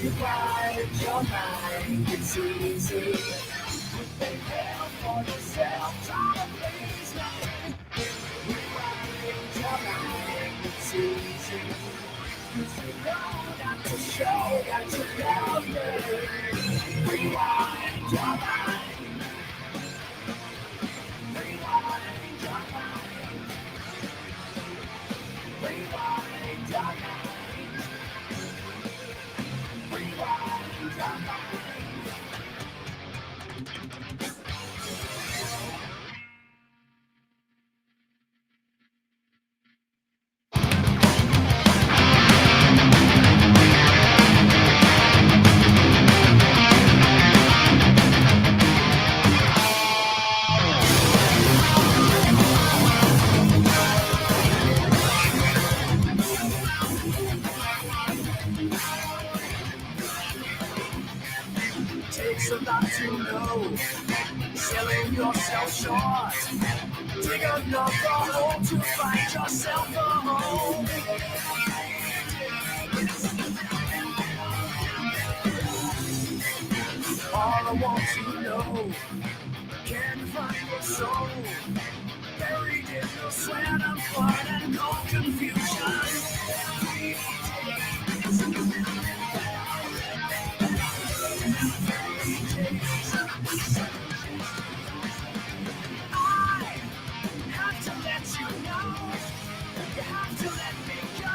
Rewind your mind, it's easy. Prepare for yourself, try to please me. Rewind your mind, it's easy. 'Cause you know not to show that you love me. Rewind your mind. Rewind your mind. Rewind your mind. Rewind your mind. Takes a lot to know, selling yourself short. Dig another hole to find yourself a home. All I want to know, can you find your soul? Buried in the sweat and blood and cold confusion. I have to let you know, you have to let me go.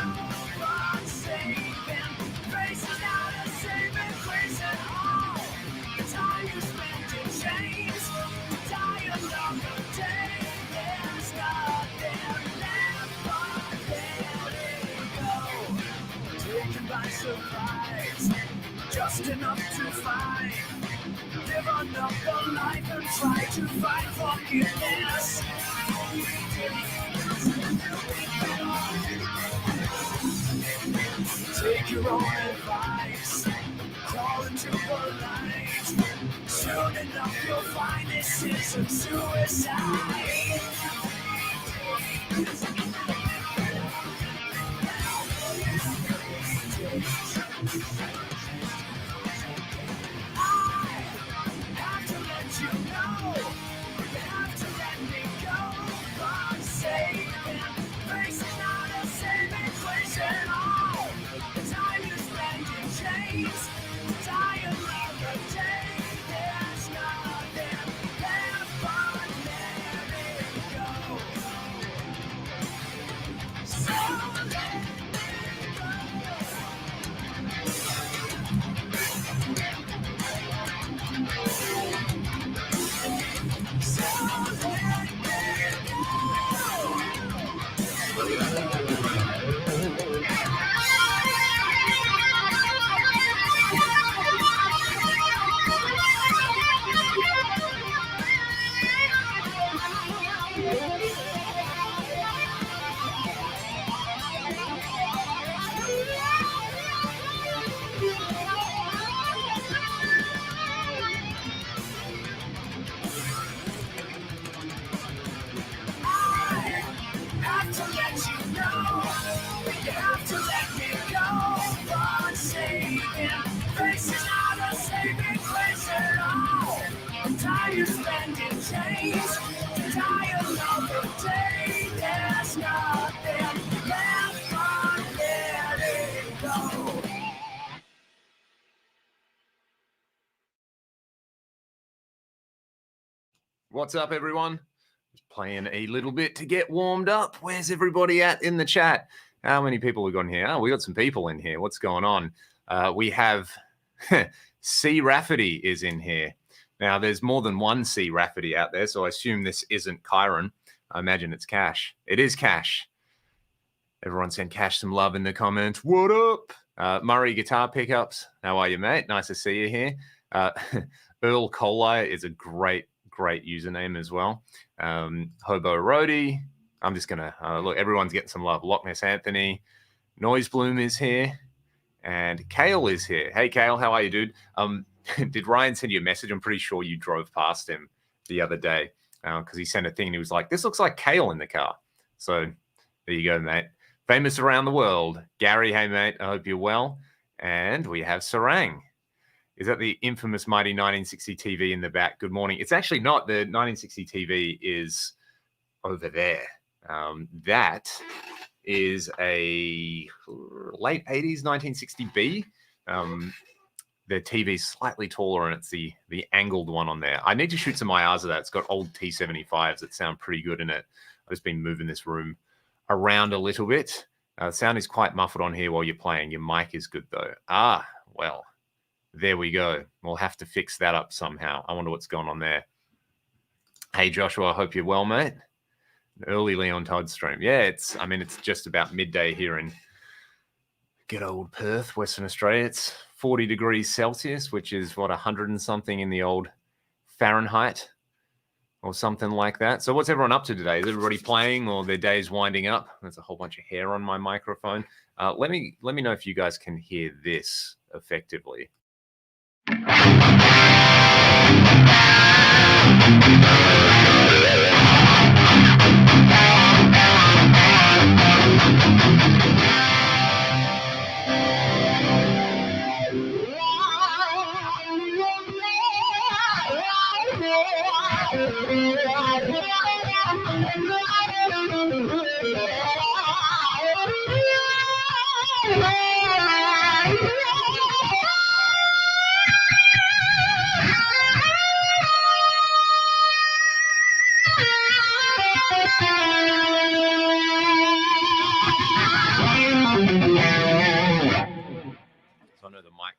But saving grace is not a saving grace at all. The time you spent in chains to die another day. There's nothing left but letting go. Taken by surprise, just enough to find. Live another life and try to find forgiveness. Take your own advice, crawl into the light. Soon enough you'll find this isn't suicide. You spend in chains to die another day. There's nothing left but letting go. What's up, everyone? Just playing a little bit to get warmed up. Where's everybody at in the chat? How many people have gone here? Oh, we got some people in here. What's going on? We have C. Rafferty is in here. Now, there's more than one C. Rafferty out there, so I assume this isn't Kyron. I imagine it's Cash. It is Cash. Everyone send Cash some love in the comments. What up? Murray Guitar Pickups. How are you, mate? Nice to see you here. Earl Collier is a great username as well. Hobo Roadie. I'm just going to look. Everyone's getting some love. Loch Ness Anthony. Noise Bloom is here. And Kale is here. Hey, Kale. How are you, dude? Did Ryan send you a message? I'm pretty sure you drove past him the other day because he sent a thing and he was like, this looks like Kale in the car. So there you go, mate. Famous around the world. Gary, hey, mate. I hope you're well. And we have Sarang. Is that the infamous mighty 1960 TV in the back? Good morning. It's actually not. The 1960 TV is over there. That is a late 80s 1960B. The TV's slightly taller, and it's the angled one on there. I need to shoot some IRs of that. It's got old T75s that sound pretty good in it. I've just been moving this room around a little bit. The sound is quite muffled on here while you're playing. Your mic is good, though. Well, there we go. We'll have to fix that up somehow. I wonder what's going on there. Hey, Joshua, I hope you're well, mate. An early Leon Todd stream. Yeah, it's just about midday here in good old Perth, Western Australia. It's 40 degrees Celsius, which is, 100 and something in the old Fahrenheit or something like that. So what's everyone up to today? Is everybody playing or their day's winding up? There's a whole bunch of hair on my microphone. Let me know if you guys can hear this effectively.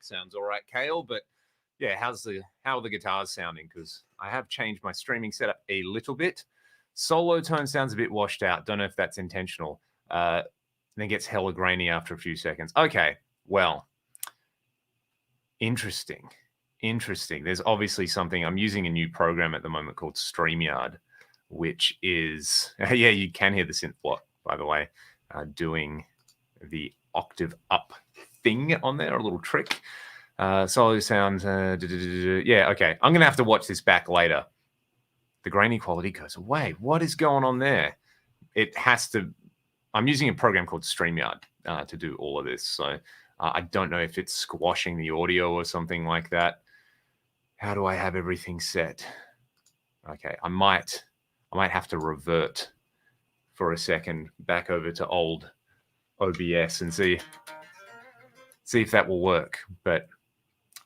Sounds all right, Kale, but yeah, how are the guitars sounding? Because I have changed my streaming setup a little bit. Solo tone sounds a bit washed out. Don't know if that's intentional. Then gets hella grainy after a few seconds. Okay, well, interesting. There's obviously something. I'm using a new program at the moment called StreamYard, which is yeah, you can hear the synth block, by the way, doing the octave up thing on there, a little trick. Solo sounds, yeah, okay. I'm going to have to watch this back later. The grainy quality goes away. What is going on there? It has to, I'm using a program called StreamYard to do all of this. So I don't know if it's squashing the audio or something like that. How do I have everything set? Okay, I might have to revert for a second back over to old OBS and see if that will work. But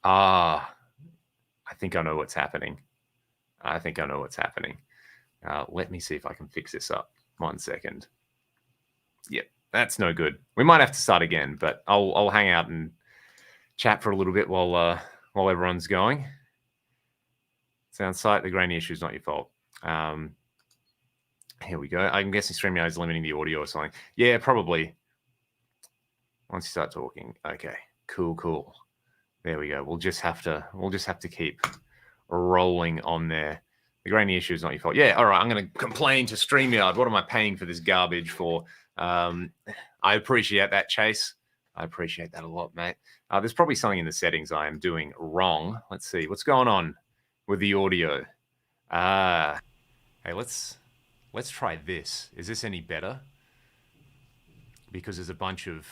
I think I know what's happening. Let me see if I can fix this up. 1 second. Yep, that's no good. We might have to start again, but I'll hang out and chat for a little bit while everyone's going. Sounds tight. The grainy issue is not your fault. Here we go. I'm guessing StreamYard is limiting the audio or something. Yeah, probably. Once you start talking. Okay, cool. There we go. We'll just have to keep rolling on there. The grainy issue is not your fault. Yeah, all right. I'm going to complain to StreamYard. What am I paying for this garbage for? I appreciate that, Chase. I appreciate that a lot, mate. There's probably something in the settings I am doing wrong. Let's see. What's going on with the audio? Hey, let's try this. Is this any better? Because there's a bunch of...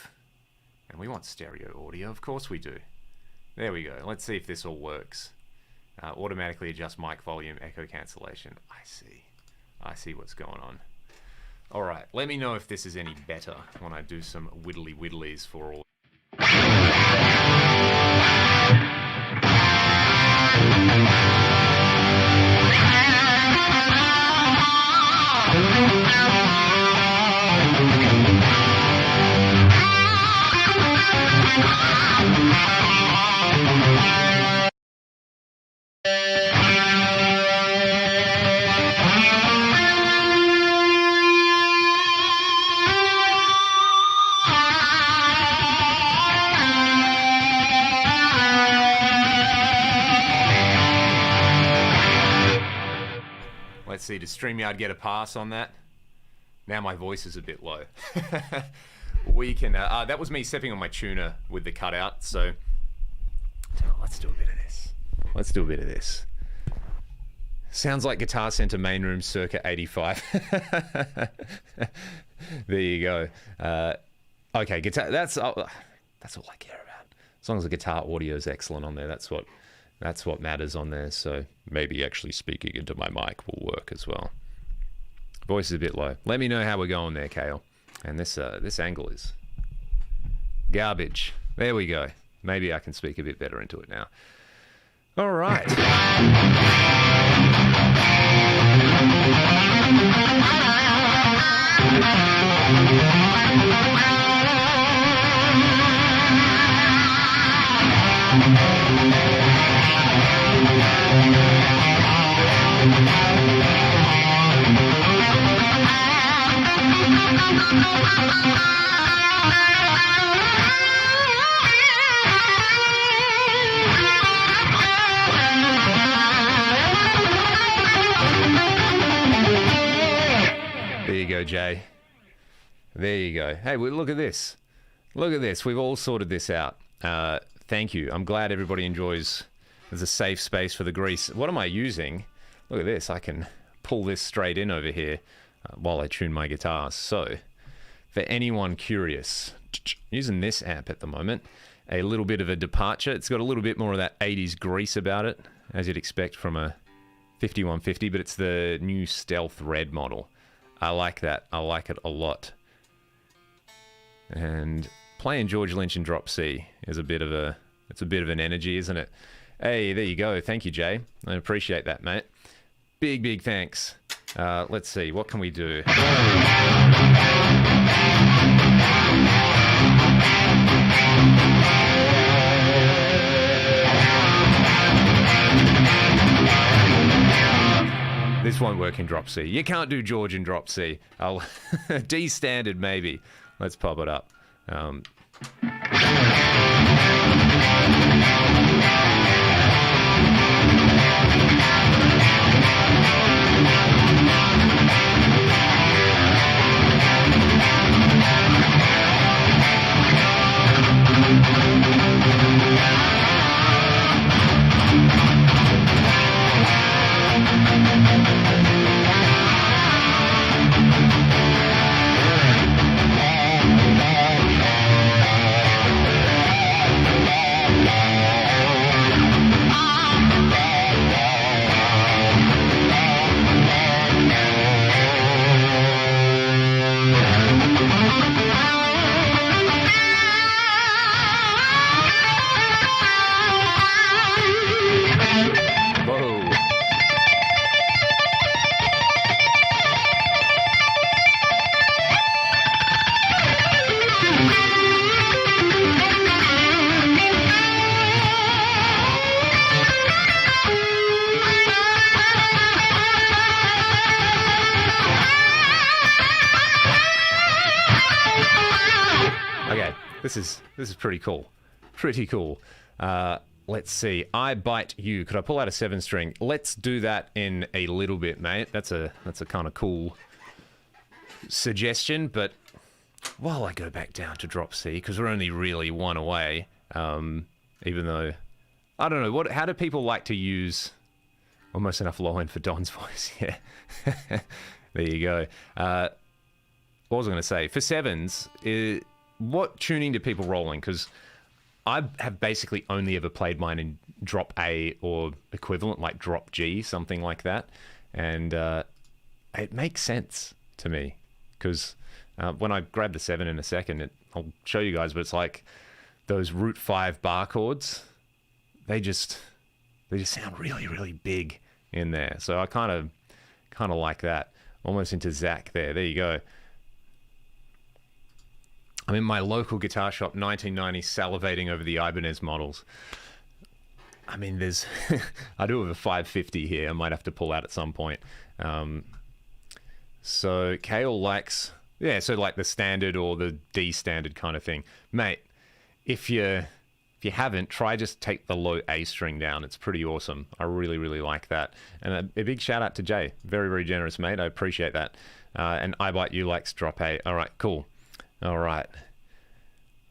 And we want stereo audio. Of course we do. There we go. Let's see if this all works. Automatically adjust mic volume, echo cancellation. I see what's going on. All right. Let me know if this is any better when I do some whittlies for all. Let's see, does StreamYard get a pass on that? Now my voice is a bit low. We can, that was me stepping on my tuner with the cutout, so let's do a bit of this. Sounds like Guitar Center main room circa 85. There you go. Okay, guitar, that's all I care about. As long as the guitar audio is excellent on there, that's what matters on there. So maybe actually speaking into my mic will work as well. Voice is a bit low. Let me know how we're going there, Kale. And this angle is garbage. There we go. Maybe I can speak a bit better into it now. All right. There you go, Jay. There you go. Hey, look at this. Look at this. We've all sorted this out. Thank you. I'm glad everybody enjoys. There's a safe space for the grease. What am I using? Look at this. I can pull this straight in over here while I tune my guitar. So, for anyone curious, using this amp at the moment, a little bit of a departure. It's got a little bit more of that 80s grease about it, as you'd expect from a 5150, but it's the new Stealth Red model. I like that. I like it a lot. And playing George Lynch in Drop C is a bit of an energy, isn't it? Hey, there you go. Thank you, Jay. I appreciate that, mate. Big thanks. Let's see. What can we do? This won't work in Drop C. You can't do George in Drop C. I'll D standard maybe. Let's pop it up. This is pretty cool. Pretty cool. Let's see. I Bite You. Could I pull out a 7-string? Let's do that in a little bit, mate. That's a kind of cool suggestion, but while I go back down to Drop C, because we're only really one away, even though, I don't know, how do people like to use almost enough low end for Don's voice? Yeah. There you go. What was I going to say? For 7s, what tuning do people roll in? Because I have basically only ever played mine in Drop A or equivalent, like Drop G, something like that. And it makes sense to me, because when I grab the 7 in a second, I'll show you guys, but it's like those Root 5 bar chords. They just sound really, really big in there. So I kind of like that. Almost into Zach there. There you go. I'm in my local guitar shop, 1990, salivating over the Ibanez models. I mean, I do have a 550 here. I might have to pull out at some point. So Kale likes, so like the standard or the D standard kind of thing. Mate, if you haven't, try just take the low A string down. It's pretty awesome. I really, really like that. And a big shout out to Jay. Very, very generous, mate. I appreciate that. And I Bite You likes Drop A. All right, cool. All right.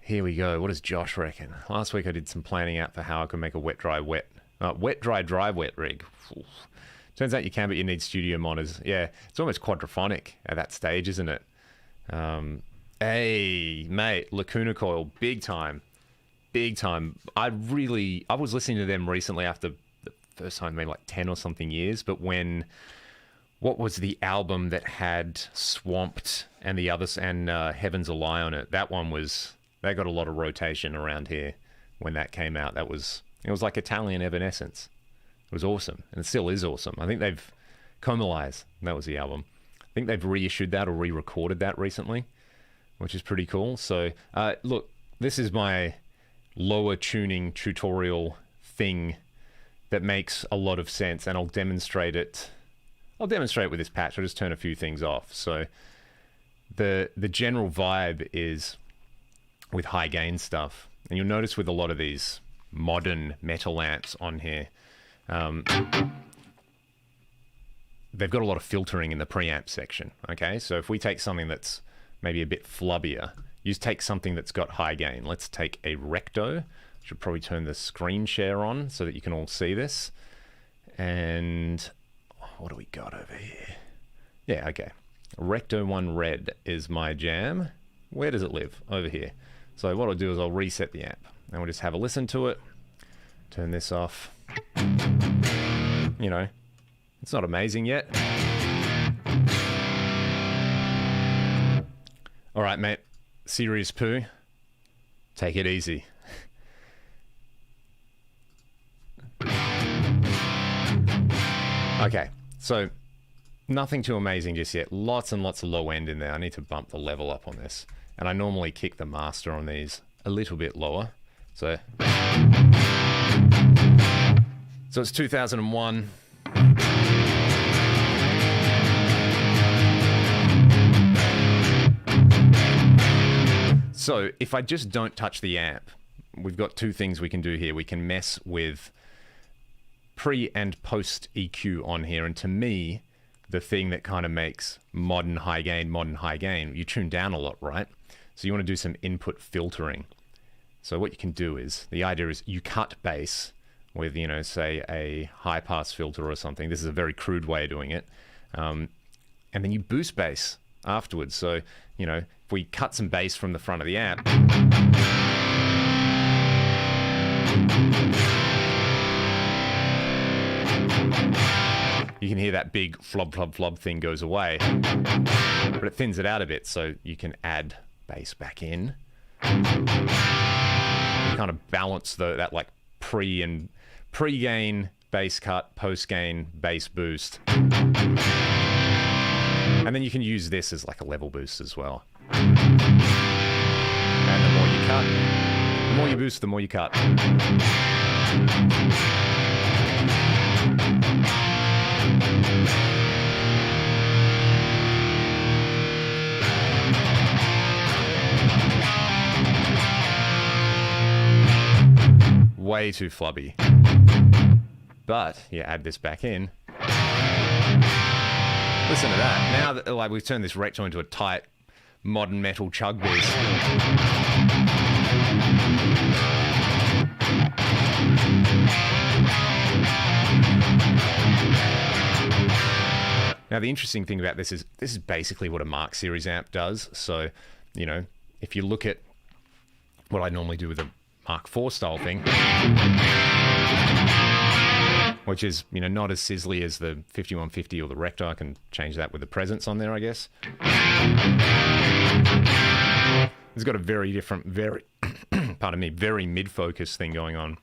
Here we go. What does Josh reckon? Last week I did some planning out for how I could make a wet, dry, wet rig. Oof. Turns out you can, but you need studio monitors. Yeah, it's almost quadraphonic at that stage, isn't it? Hey, mate, Lacuna Coil, big time. big time. I was listening to them recently after the first time, maybe like 10 or something years, but what was the album that had Swamped and the others and Heaven's a Lie on it? That one they got a lot of rotation around here when that came out. It was like Italian Evanescence. It was awesome, and it still is awesome. I think they've Comalize, that was the album. I think they've reissued that or re-recorded that recently, which is pretty cool. So look, this is my lower tuning tutorial thing that makes a lot of sense, and I'll demonstrate it. I'll demonstrate with this patch. I'll just turn a few things off. So the general vibe is with high gain stuff, and you'll notice with a lot of these modern metal amps on here, they've got a lot of filtering in the preamp section. Okay, so if we take something that's maybe a bit flubbier, you just take something that's got high gain. Let's take a Recto. Should probably turn the screen share on so that you can all see this. And what do we got over here? Yeah, okay. Recto 1 Red is my jam. Where does it live? Over here. So what I'll do is I'll reset the app and we'll just have a listen to it. Turn this off. You know, it's not amazing yet. All right, mate. Serious poo. Take it easy. Okay, so nothing too amazing just yet. Lots and lots of low end in there. I need to bump the level up on this. And I normally kick the master on these a little bit lower. So it's 2001. So if I just don't touch the amp, we've got two things we can do here. We can mess with pre and post EQ on here. And to me, the thing that kind of makes modern high gain, you tune down a lot, right? So you want to do some input filtering. So what you can do is, the idea is you cut bass with, you know, say a high pass filter or something. This is a very crude way of doing it. And then you boost bass afterwards. So, you know, if we cut some bass from the front of the amp, you can hear that big flob, flob, flob thing goes away, but it thins it out a bit, so you can add bass back in. You kind of balance that like pre-gain bass cut, post-gain bass boost. And then you can use this as like a level boost as well. And the more you cut, the more you boost, the more you cut. Way too flubby. But you add this back in. Listen to that. Now that like we've turned this Recto into a tight modern metal chug beast. Now the interesting thing about this is basically what a Mark Series amp does. So, you know, if you look at what I normally do with a Mark IV style thing, which is, you know, not as sizzly as the 5150 or the Recto. I can change that with the presence on there, I guess. It's got a very different, very mid-focus thing going on.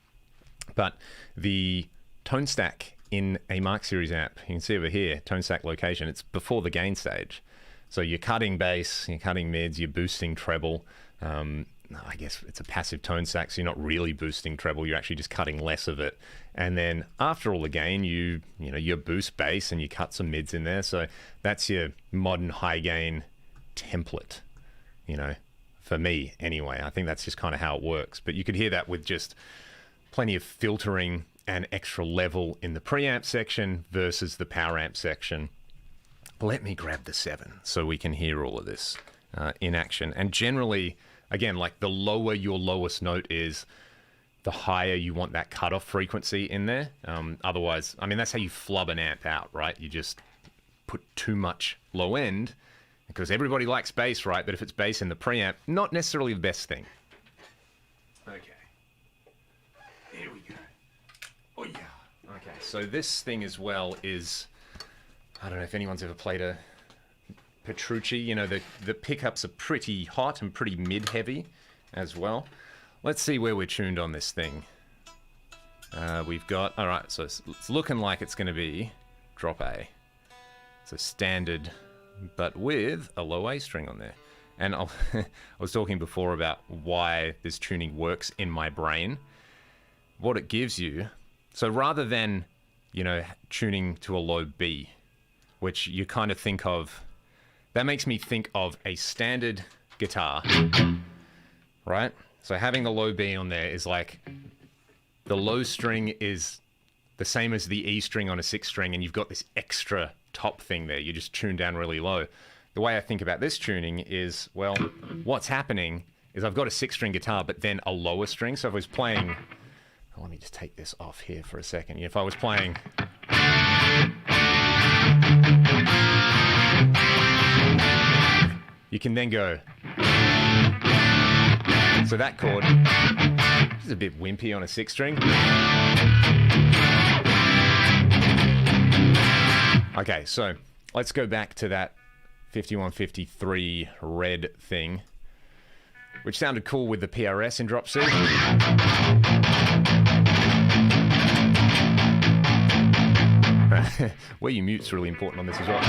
But the tone stack in a Mark Series amp, you can see over here, tone stack location, it's before the gain stage. So you're cutting bass, you're cutting mids, you're boosting treble. I guess it's a passive tone stack, so you're not really boosting treble, you're actually just cutting less of it. And then after all the gain, you boost bass and you cut some mids in there. So that's your modern high gain template, you know, for me anyway. I think that's just kind of how it works. But you could hear that with just plenty of filtering and extra level in the preamp section versus the power amp section. Let me grab the 7 so we can hear all of this in action. And generally, again, like the lower your lowest note is, the higher you want that cutoff frequency in there. Otherwise, I mean, that's how you flub an amp out, right? You just put too much low end, because everybody likes bass, right? But if it's bass in the preamp, not necessarily the best thing. Okay. so this thing as well is, I don't know if anyone's ever played a Petrucci. You know, the pickups are pretty hot and pretty mid-heavy as well. Let's see where we're tuned on this thing. We've got, all right, so it's looking like it's going to be drop A. So standard, but with a low A string on there. And I was talking before about why this tuning works in my brain. What it gives you, so rather than, you know, tuning to a low B, which you kind of think of, that makes me think of a standard guitar, right? So having the low B on there is like, the low string is the same as the E string on a 6 string, and you've got this extra top thing there. You just tune down really low. The way I think about this tuning is, well, what's happening is I've got a 6-string guitar, but then a lower string. So if I was playing, oh, let me just take this off here for a second. If I was playing, you can then go, so that chord is a bit wimpy on a 6-string. Okay, so let's go back to that 5153 red thing, which sounded cool with the PRS in drop C. Where you mute's really important on this as well.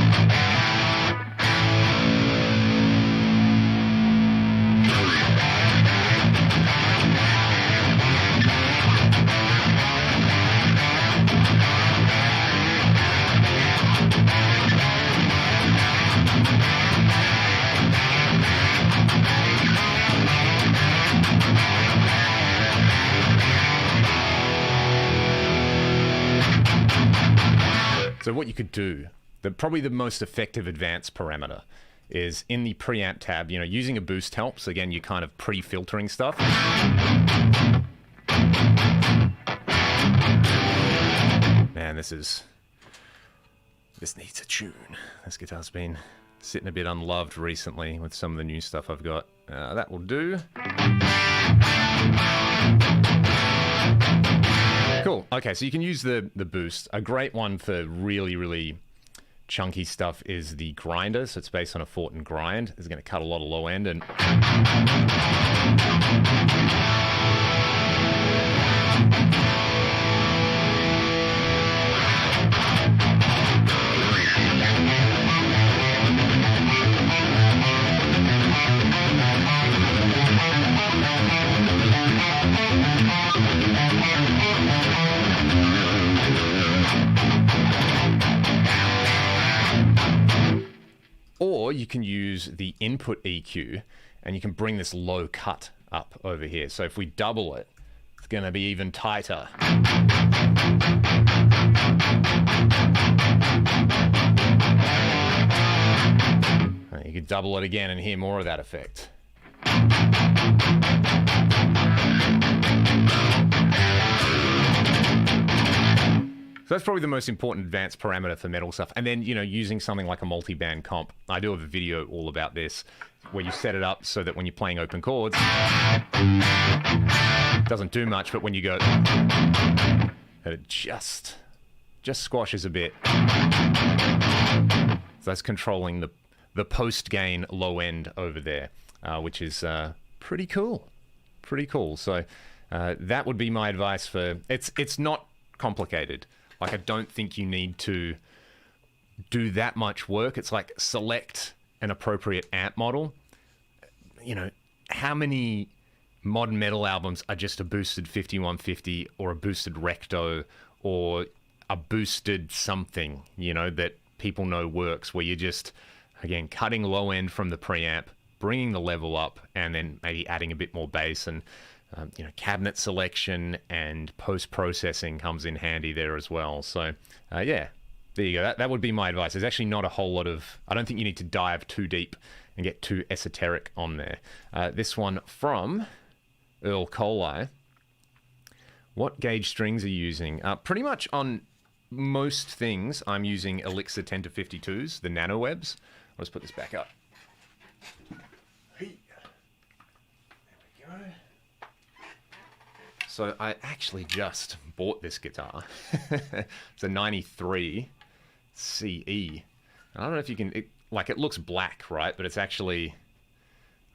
So what you could do, probably the most effective advanced parameter is in the preamp tab, you know, using a boost helps. Again, you're kind of pre-filtering stuff. Man, this needs a tune. This guitar's been sitting a bit unloved recently with some of the new stuff I've got. That will do. Cool. Okay, so you can use the boost. A great one for really, really chunky stuff is the grinder. So it's based on a Fortin grind. It's going to cut a lot of low end and or you can use the input EQ and you can bring this low cut up over here. So if we double it, it's going to be even tighter. You can double it again and hear more of that effect. So that's probably the most important advanced parameter for metal stuff. And then, you know, using something like a multi-band comp. I do have a video all about this, where you set it up so that when you're playing open chords, it doesn't do much, but when you go, it just squashes a bit. So that's controlling the post-gain low end over there, which is pretty cool. Pretty cool. So that would be my advice for... It's not complicated. Like, I don't think you need to do that much work. It's like select an appropriate amp model. You know, how many modern metal albums are just a boosted 5150 or a boosted Recto or a boosted something, you know, that people know works, where you're just, again, cutting low end from the preamp, bringing the level up, and then maybe adding a bit more bass and you know, cabinet selection and post-processing comes in handy there as well. So, yeah, there you go. That would be my advice. There's actually not a whole lot of... I don't think you need to dive too deep and get too esoteric on there. This one from Earl Coley. What gauge strings are you using? Pretty much on most things, I'm using Elixir 10 to 52s, the nano webs. I'll just put this back up. Hey. There we go. So I actually just bought this guitar. It's a 93 CE. I don't know if you can, it looks black, right? But it's actually,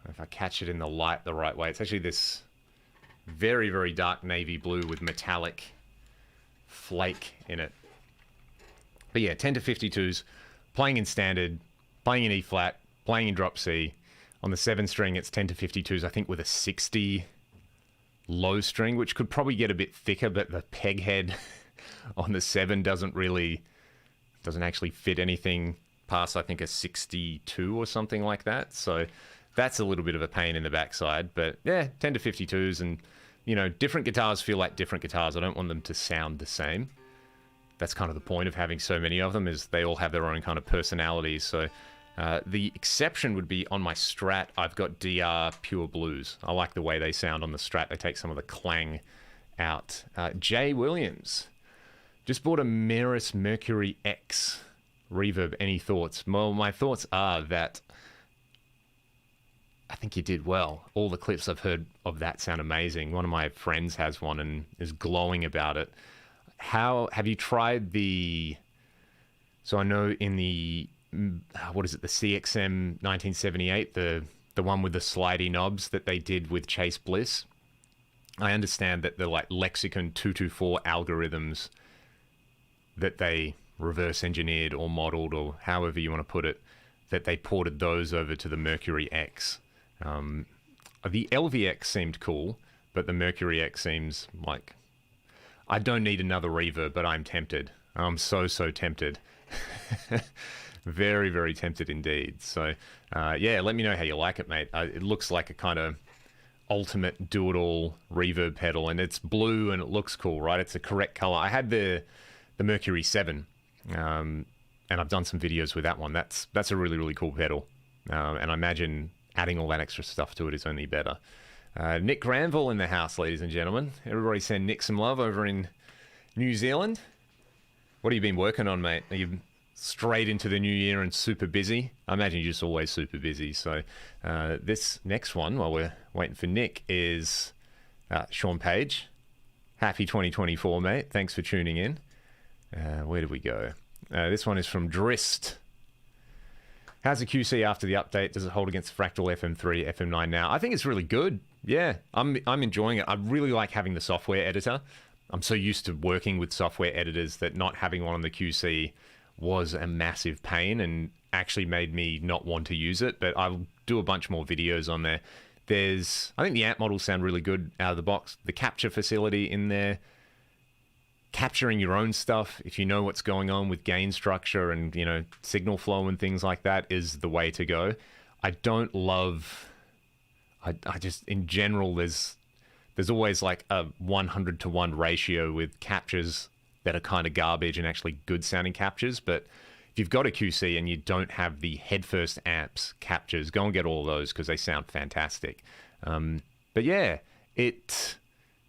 if I catch it in the light the right way, it's actually this very, very dark navy blue with metallic flake in it. But yeah, 10 to 52s, playing in standard, playing in E flat, playing in drop C. On the 7 string, it's 10 to 52s, I think with a 60 low string, which could probably get a bit thicker, but the peg head on the 7 doesn't actually fit anything past, I think, a 62 or something like that. So that's a little bit of a pain in the backside. But yeah, 10 to 52s, and different guitars feel like different guitars. I don't want them to sound the same. That's kind of the point of having so many of them, is they all have their own kind of personalities. So the exception would be on my Strat, I've got DR Pure Blues. I like the way they sound on the Strat. They take some of the clang out. Jay Williams just bought a Meris Mercury X reverb. Any thoughts? Well, my thoughts are that I think you did well. All the clips I've heard of that sound amazing. One of my friends has one and is glowing about it. How have you tried the? So I know in the what is it, the CXM 1978, the one with the slidey knobs that they did with Chase Bliss. I understand that the Lexicon 224 algorithms that they reverse engineered or modeled, or however you want to put it, that they ported those over to the Mercury X. The LVX seemed cool, but the Mercury X seems like, I don't need another reverb, but I'm tempted. I'm so tempted. Very, very tempted indeed. So, yeah, let me know how you like it, mate. It looks like a kind of ultimate do-it-all reverb pedal, and it's blue and it looks cool, right? It's a correct color. I had the Mercury 7, and I've done some videos with that one. That's a really, really cool pedal, and I imagine adding all that extra stuff to it is only better. Nick Granville in the house, ladies and gentlemen. Everybody send Nick some love over in New Zealand. What have you been working on, mate? Are you straight into the new year and super busy? I imagine you're just always super busy. So this next one, while we're waiting for Nick, is Sean Page. Happy 2024, mate. Thanks for tuning in. Where did we go? This one is from Drist. How's the QC after the update? Does it hold against Fractal FM3, FM9 now? I think it's really good. Yeah, I'm enjoying it. I really like having the software editor. I'm so used to working with software editors that not having one on the QC was a massive pain and actually made me not want to use it. But I'll do a bunch more videos on there. I think the amp models sound really good out of the box. The capture facility in there, capturing your own stuff, if you know what's going on with gain structure and, signal flow and things like that, is the way to go. I don't love, I just, in general, there's always like a 100-to-1 ratio with captures that are kind of garbage and actually good sounding captures. But if you've got a QC and you don't have the headfirst amps captures, go and get all of those because they sound fantastic. But yeah, it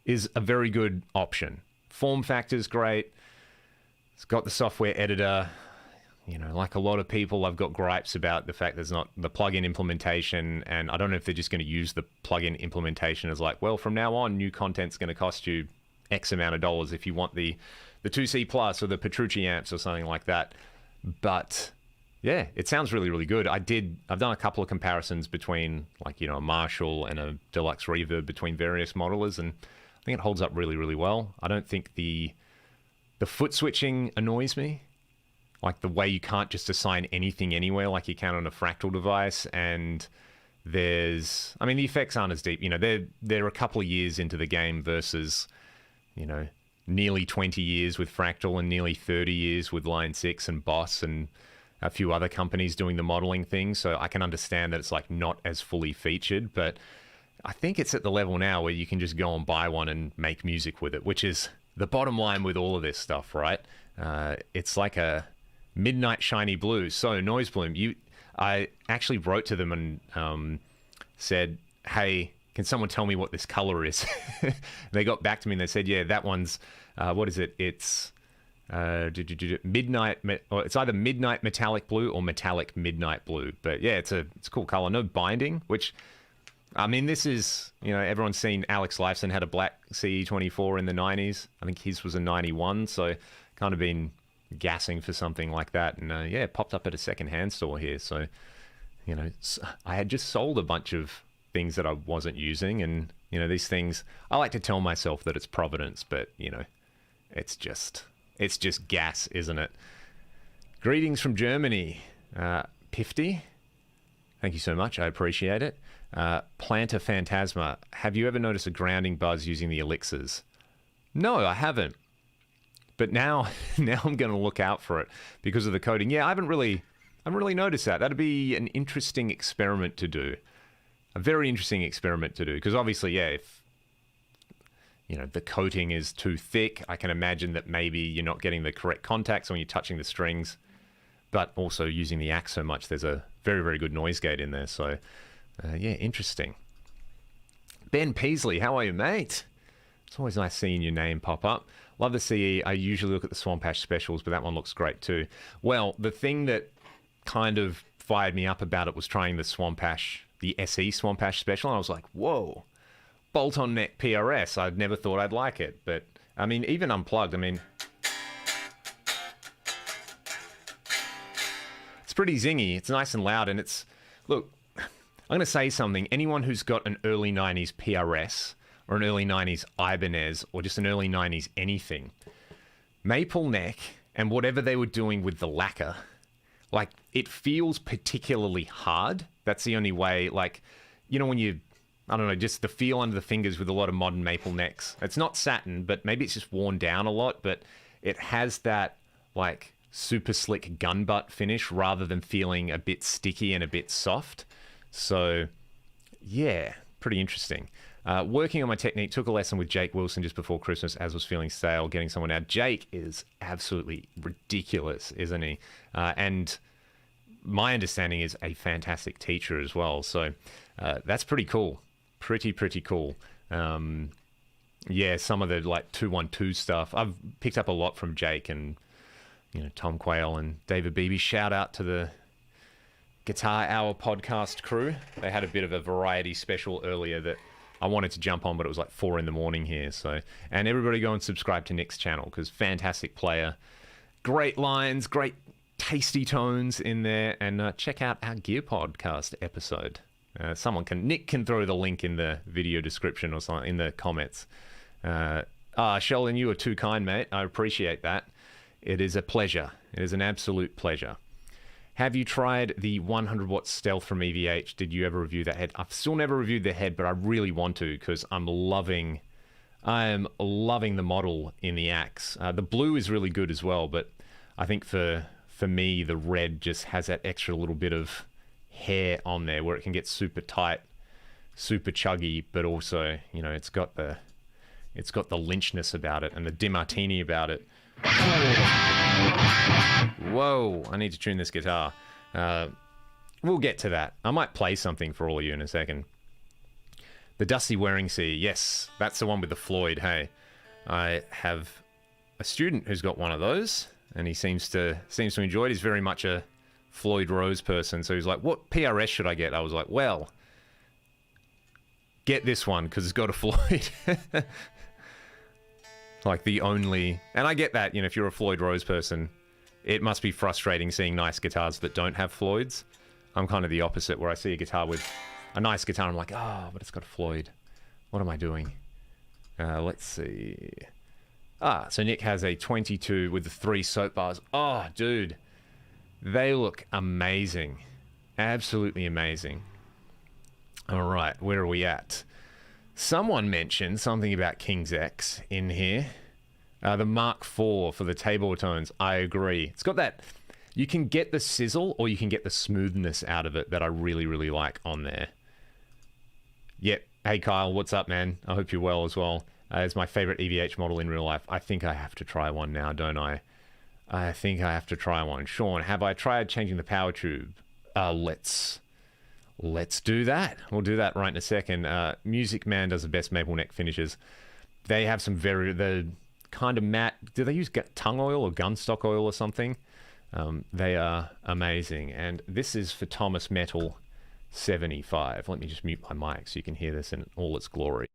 is a very good option. Form factor's great. It's got the software editor. Like a lot of people, I've got gripes about the fact there's not the plugin implementation, and I don't know if they're just going to use the plugin implementation as like, well, from now on, new content's going to cost you X amount of dollars if you want the 2C Plus or the Petrucci amps or something like that. But yeah, it sounds really, really good. I've done a couple of comparisons between a Marshall and a Deluxe Reverb between various modelers, and I think it holds up really, really well. I don't think the foot switching annoys me. Like the way you can't just assign anything anywhere like you can on a Fractal device. And the effects aren't as deep. They're a couple of years into the game versus, nearly 20 years with Fractal and nearly 30 years with Line 6 and Boss and a few other companies doing the modeling thing. So I can understand that it's not as fully featured, but I think it's at the level now where you can just go and buy one and make music with it, which is the bottom line with all of this stuff, right? It's like a midnight shiny blue. So Noise Bloom, I actually wrote to them and said, hey, can someone tell me what this color is? They got back to me and they said, yeah, that one's, what is it? It's midnight, or it's either midnight metallic blue or metallic midnight blue. But yeah, it's a cool color. No binding, which I mean, this is, everyone's seen Alex Lifeson had a black CE24 in the 90s. I think his was a 91, so kind of been gassing for something like that. And it popped up at a second-hand store here. So, I had just sold a bunch of things that I wasn't using. And, these things, I like to tell myself that it's providence, but, it's just gas, isn't it? Greetings from Germany. Pifty, thank you so much. I appreciate it. Planter Phantasma, have you ever noticed a grounding buzz using the elixirs? No, I haven't. But now I'm going to look out for it because of the coating. Yeah, I haven't really noticed that. That'd be an interesting experiment to do. A very interesting experiment to do. Because obviously, if the coating is too thick, I can imagine that maybe you're not getting the correct contacts when you're touching the strings. But also using the axe so much, there's a very, very good noise gate in there. So, interesting. Ben Peasley, how are you, mate? It's always nice seeing your name pop up. Love the CE. I usually look at the Swamp Ash specials, but that one looks great too. Well, the thing that kind of fired me up about it was trying the Swamp Ash, the SE Swamp Ash special. And I was like, whoa, bolt-on neck PRS. I'd never thought I'd like it. But, I mean, even unplugged, it's pretty zingy. It's nice and loud. And look, I'm going to say something. Anyone who's got an early 90s PRS or an early 90s Ibanez or just an early 90s anything, maple neck and whatever they were doing with the lacquer, it feels particularly hard. That's the only way, when you, I don't know, just the feel under the fingers with a lot of modern maple necks. It's not satin, but maybe it's just worn down a lot, but it has that, super slick gun butt finish rather than feeling a bit sticky and a bit soft. So, yeah, pretty interesting. Working on my technique, took a lesson with Jake Wilson just before Christmas as was feeling stale, getting someone out. Jake is absolutely ridiculous, isn't he? And my understanding is a fantastic teacher as well. So that's pretty cool. Pretty cool. Some of the 212 stuff. I've picked up a lot from Jake and, Tom Quayle and David Beebe. Shout out to the Guitar Hour podcast crew. They had a bit of a variety special earlier that I wanted to jump on, but it was 4 a.m. here. So, and everybody go and subscribe to Nick's channel because fantastic player, great lines, great tasty tones in there, and check out our Gear Podcast episode. Nick can throw the link in the video description or something in the comments. Sheldon, you are too kind, mate. I appreciate that. It is a pleasure. It is an absolute pleasure. Have you tried the 100 watt stealth from EVH? Did you ever review that head? I've still never reviewed the head, but I really want to because I'm loving the model in the axe. The blue is really good as well, but I think for me, the red just has that extra little bit of hair on there where it can get super tight, super chuggy, but also, it's got the lynchness about it and the DiMartini about it. Whoa, I need to tune this guitar. We'll get to that. I might play something for all of you in a second. The Dusty Waring C. Yes, that's the one with the Floyd. Hey, I have a student who's got one of those, and he seems to enjoy it. He's very much a Floyd Rose person, so he's like, what PRS should I get? I was like, well, get this one because it's got a Floyd. The only... And I get that, if you're a Floyd Rose person, it must be frustrating seeing nice guitars that don't have Floyds. I'm kind of the opposite, where I see a guitar with a nice guitar, I'm like, but it's got a Floyd. What am I doing? Let's see. So Nick has a 22 with the 3 soap bars. Oh, dude. They look amazing. Absolutely amazing. All right, where are we at? Someone mentioned something about King's X in here. The Mark IV for the tabor tones. I agree. It's got that... You can get the sizzle or you can get the smoothness out of it that I really, really like on there. Yep. Hey, Kyle. What's up, man? I hope you're well as well. It's my favorite EVH model in real life. I think I have to try one now, don't I? I think I have to try one. Sean, have I tried changing the power tube? Let's do that. We'll do that right in a second. Music Man does the best maple neck finishes. They have some the kind of matte... Do they use tongue oil or gunstock oil or something? They are amazing. And this is for Thomas Metal 75. Let me just mute my mic so you can hear this in all its glory.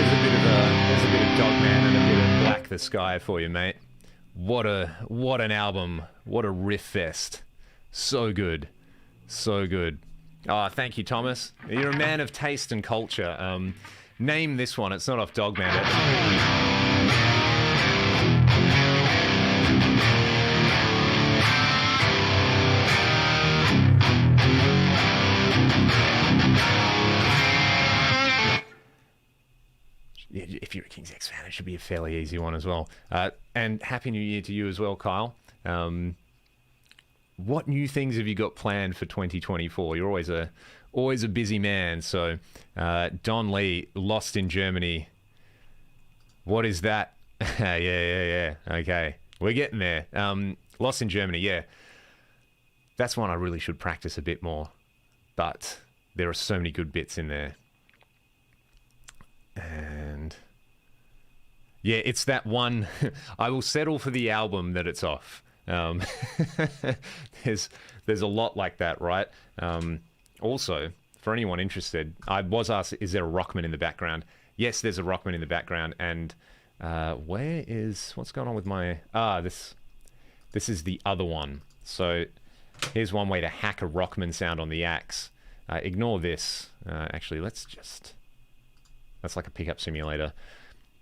There's a bit of Dogman and a bit of Black the Sky for you, mate. What an album. What a riff fest. So good. So good. Oh, thank you, Thomas. You're a man of taste and culture. Name this one. It's not off Dogman. If you're a King's X fan, it should be a fairly easy one as well. And Happy New Year to you as well, Kyle. What new things have you got planned for 2024? You're always a busy man. So, Don Lee, Lost in Germany. What is that? Yeah. Okay, we're getting there. Lost in Germany, yeah. That's one I really should practice a bit more. But there are so many good bits in there. And yeah, it's that one. I will settle for the album that it's off. There's a lot like that, right? Also, for anyone interested, I was asked, is there a Rockman in the background? Yes, there's a Rockman in the background. And what's going on with my... this is the other one. So here's one way to hack a Rockman sound on the axe. Ignore this. Actually, that's like a pickup simulator.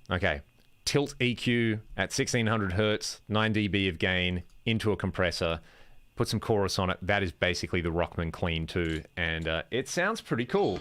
Okay. Tilt EQ at 1600 hertz, 9 dB of gain into a compressor. Put some chorus on it. That is basically the Rockman Clean 2. And it sounds pretty cool.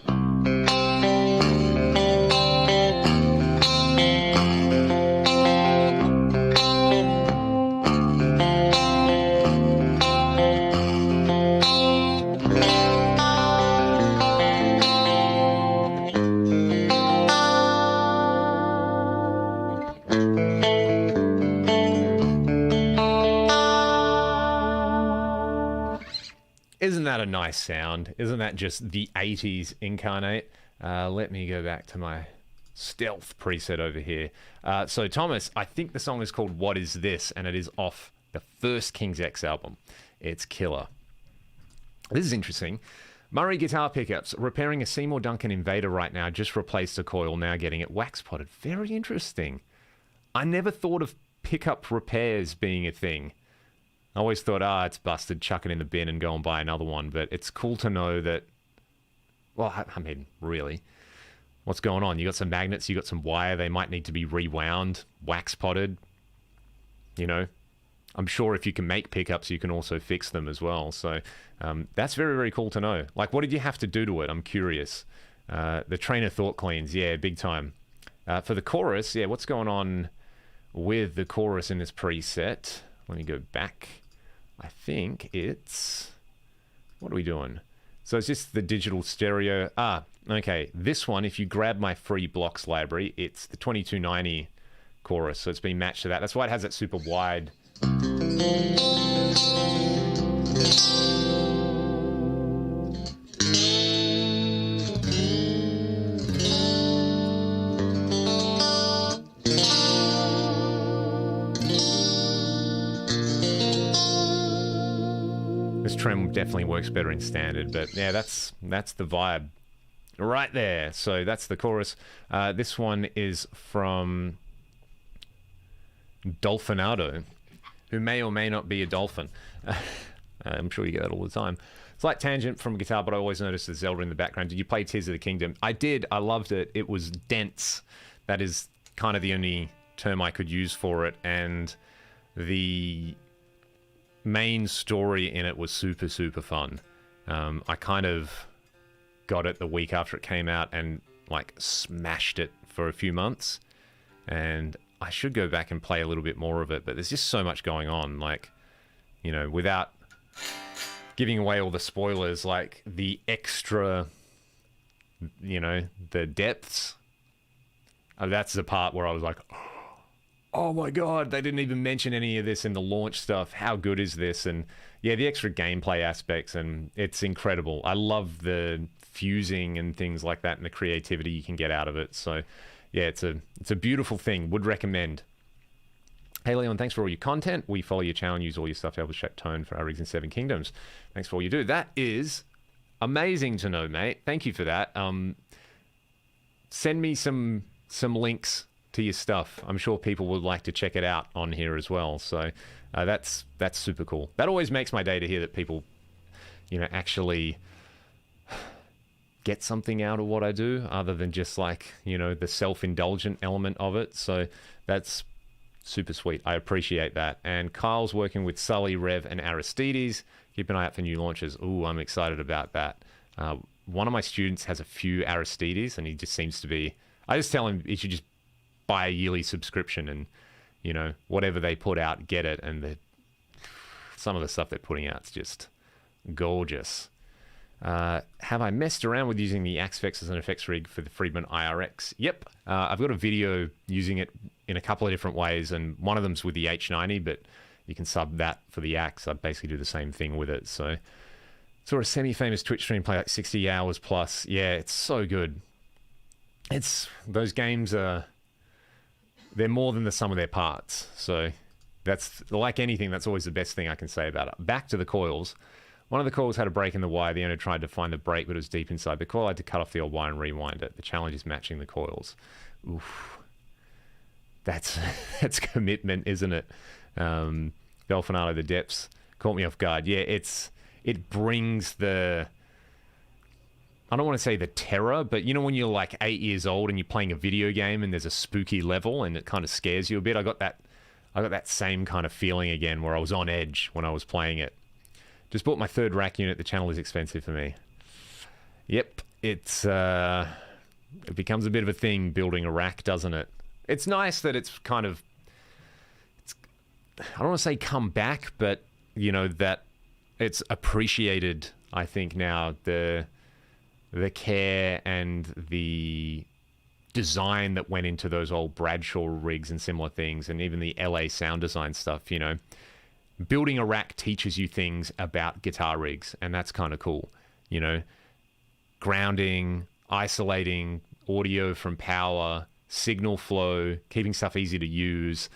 Isn't that a nice sound? Isn't that just the 80s incarnate? Let me go back to my stealth preset over here. So Thomas, I think the song is called What Is This? And it is off the first King's X album. It's killer. This is interesting. Murray guitar pickups. Repairing a Seymour Duncan Invader right now. Just replaced a coil. Now getting it wax potted. Very interesting. I never thought of pickup repairs being a thing. I always thought, it's busted, chuck it in the bin and go and buy another one. But it's cool to know that, well, I mean, really, what's going on? You got some magnets, you got some wire, they might need to be rewound, wax potted. You know, I'm sure if you can make pickups, you can also fix them as well. So that's very, very cool to know. Like, what did you have to do to it? I'm curious. The trainer thought cleans, yeah, big time. For the chorus, yeah, what's going on with the chorus in this preset? Let me go back. I think it's... What are we doing? So it's just the digital stereo. Okay. This one, if you grab my free blocks library, it's the 2290 chorus. So it's been matched to that. That's why it has that super wide... Trem definitely works better in standard, but yeah, that's the vibe right there. So that's the chorus. This one is from Dolfinado, who may or may not be a dolphin. I'm sure you get that all the time. Slight tangent from guitar, but I always noticed the Zelda in the background. Did you play Tears of the Kingdom? I did. I loved it. It was dense. That is kind of the only term I could use for it. And the main story in it was super, super fun. I kind of got it the week after it came out and like smashed it for a few months. And I should go back and play a little bit more of it, but there's just so much going on. Like, you know, without giving away all the spoilers, like the extra, you know, the depths. That's the part where I was like, oh my God, they didn't even mention any of this in the launch stuff. How good is this? And yeah, the extra gameplay aspects, and it's incredible. I love the fusing and things like that and the creativity you can get out of it. So yeah, it's a beautiful thing. Would recommend. Hey Leon, thanks for all your content. We follow your channel and use all your stuff to help us shape tone for our rigs in Seven Kingdoms. Thanks for all you do. That is amazing to know, mate. Thank you for that. Send me some links to your stuff. I'm sure people would like to check it out on here as well. So that's super cool. That always makes my day to hear that people, you know, actually get something out of what I do other than just like, you know, the self-indulgent element of it. So that's super sweet. I appreciate that. And Kyle's working with Sully, Rev, and Aristides. Keep an eye out for new launches. Ooh, I'm excited about that. One of my students has a few Aristides, and he just seems to be... I just tell him he should just buy a yearly subscription and, you know, whatever they put out, get it. And some of the stuff they're putting out is just gorgeous. Have I messed around with using the Axfex as an effects rig for the Friedman IRX? Yep. I've got a video using it in a couple of different ways, and one of them's with the H90, but you can sub that for the Axe. I basically do the same thing with it. So saw a semi-famous Twitch stream play like 60 hours plus. Yeah, it's so good. Those games they're more than the sum of their parts. So that's, like anything, that's always the best thing I can say about it. Back to the coils. One of the coils had a break in the wire. The owner tried to find the break, but it was deep inside. The coil had to cut off the old wire and rewind it. The challenge is matching the coils. Oof. That's commitment, isn't it? Delfinado, the depths caught me off guard. Yeah, it brings the... I don't want to say the terror, but you know when you're like 8 years old and you're playing a video game and there's a spooky level and it kind of scares you a bit? I got that same kind of feeling again where I was on edge when I was playing it. Just bought my third rack unit. The channel is expensive for me. Yep, it becomes a bit of a thing building a rack, doesn't it? It's nice that it's kind of... I don't want to say come back, but, you know, that it's appreciated, I think, now, the care and the design that went into those old Bradshaw rigs and similar things, and even the LA sound design stuff, you know. Building a rack teaches you things about guitar rigs, and that's kind of cool, you know. Grounding, isolating audio from power, signal flow, keeping stuff easy to use.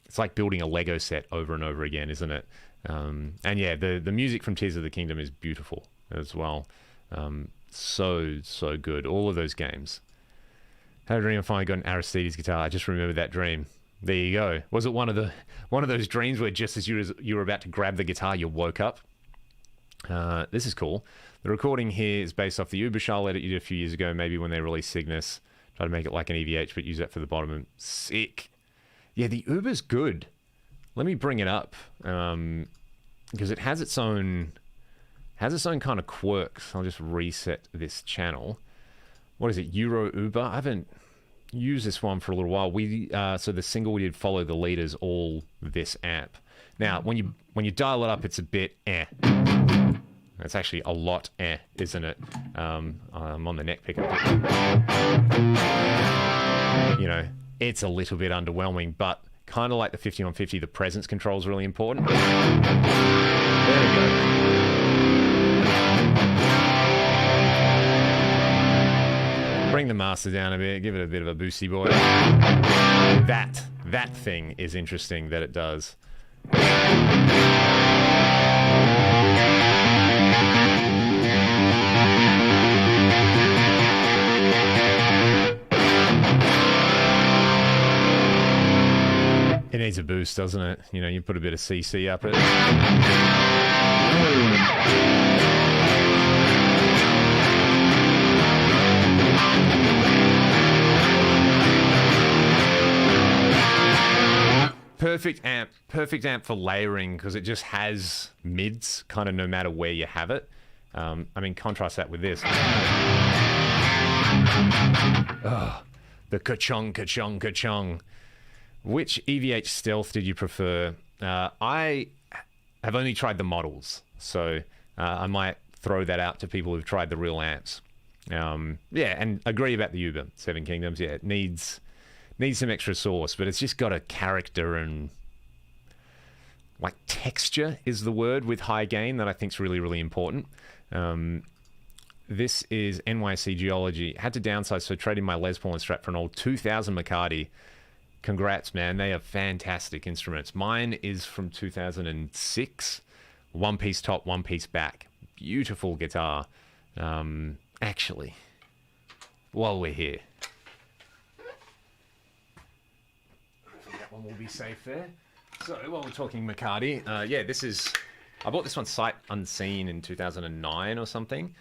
It's like building a Lego set over and over again, isn't it? And yeah, the music from Tears of the Kingdom is beautiful as well. So good. All of those games. Had a dream I finally got an Aristides guitar. I just remembered that dream. There you go. Was it one of those dreams where just as you were about to grab the guitar, you woke up? This is cool. The recording here is based off the Uberschall edit you did a few years ago, maybe when they released Cygnus. Try to make it like an EVH, but use that for the bottom. Sick. Yeah, the Uber's good. Let me bring it up because it has its own kind of quirks. I'll just reset this channel. What is it? Euro Uber? I haven't used this one for a little while. So the single we did, Follow the Leaders, all this amp. Now, when you dial it up, it's a bit It's actually a lot isn't it? I'm on the neck pickup. You know, it's a little bit underwhelming, but kind of like the 5150, the presence control is really important. There we go. Bring the master down a bit, give it a bit of a boosty boy. That thing is interesting that it does. boost, doesn't it? You know, you put a bit of CC up it. Perfect amp for layering because it just has mids kind of no matter where you have it. I mean, contrast that with this. Oh, the ka-chung, ka-chung, ka-chung. Which EVH Stealth did you prefer? I have only tried the models, so I might throw that out to people who've tried the real amps. Yeah, and agree about the Uber 7 Kingdoms. Yeah, it needs some extra sauce, but it's just got a character and like texture is the word with high gain that I think is really, really important. This is NYC Geology. Had to downsize, so trading my Les Paul and Strat for an old 2000 McCarty. Congrats, man. They are fantastic instruments. Mine is from 2006. One piece top, one piece back. Beautiful guitar. Actually, while we're here, that one will be safe there. So while we're talking McCarty, yeah, I bought this one sight unseen in 2009 or something.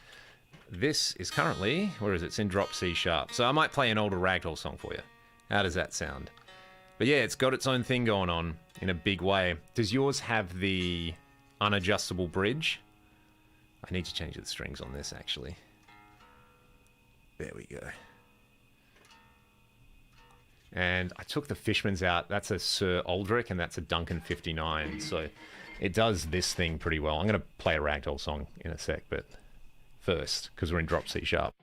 This is currently, where is it? It's in drop C sharp. So I might play an older Ragdoll song for you. How does that sound? But yeah, it's got its own thing going on in a big way. Does yours have the unadjustable bridge? I need to change the strings on this, actually. There we go. And I took the Fishmans out. That's a Sir Aldrich, and that's a Duncan 59. So it does this thing pretty well. I'm going to play a Ragdoll song in a sec, but first, because we're in drop C sharp.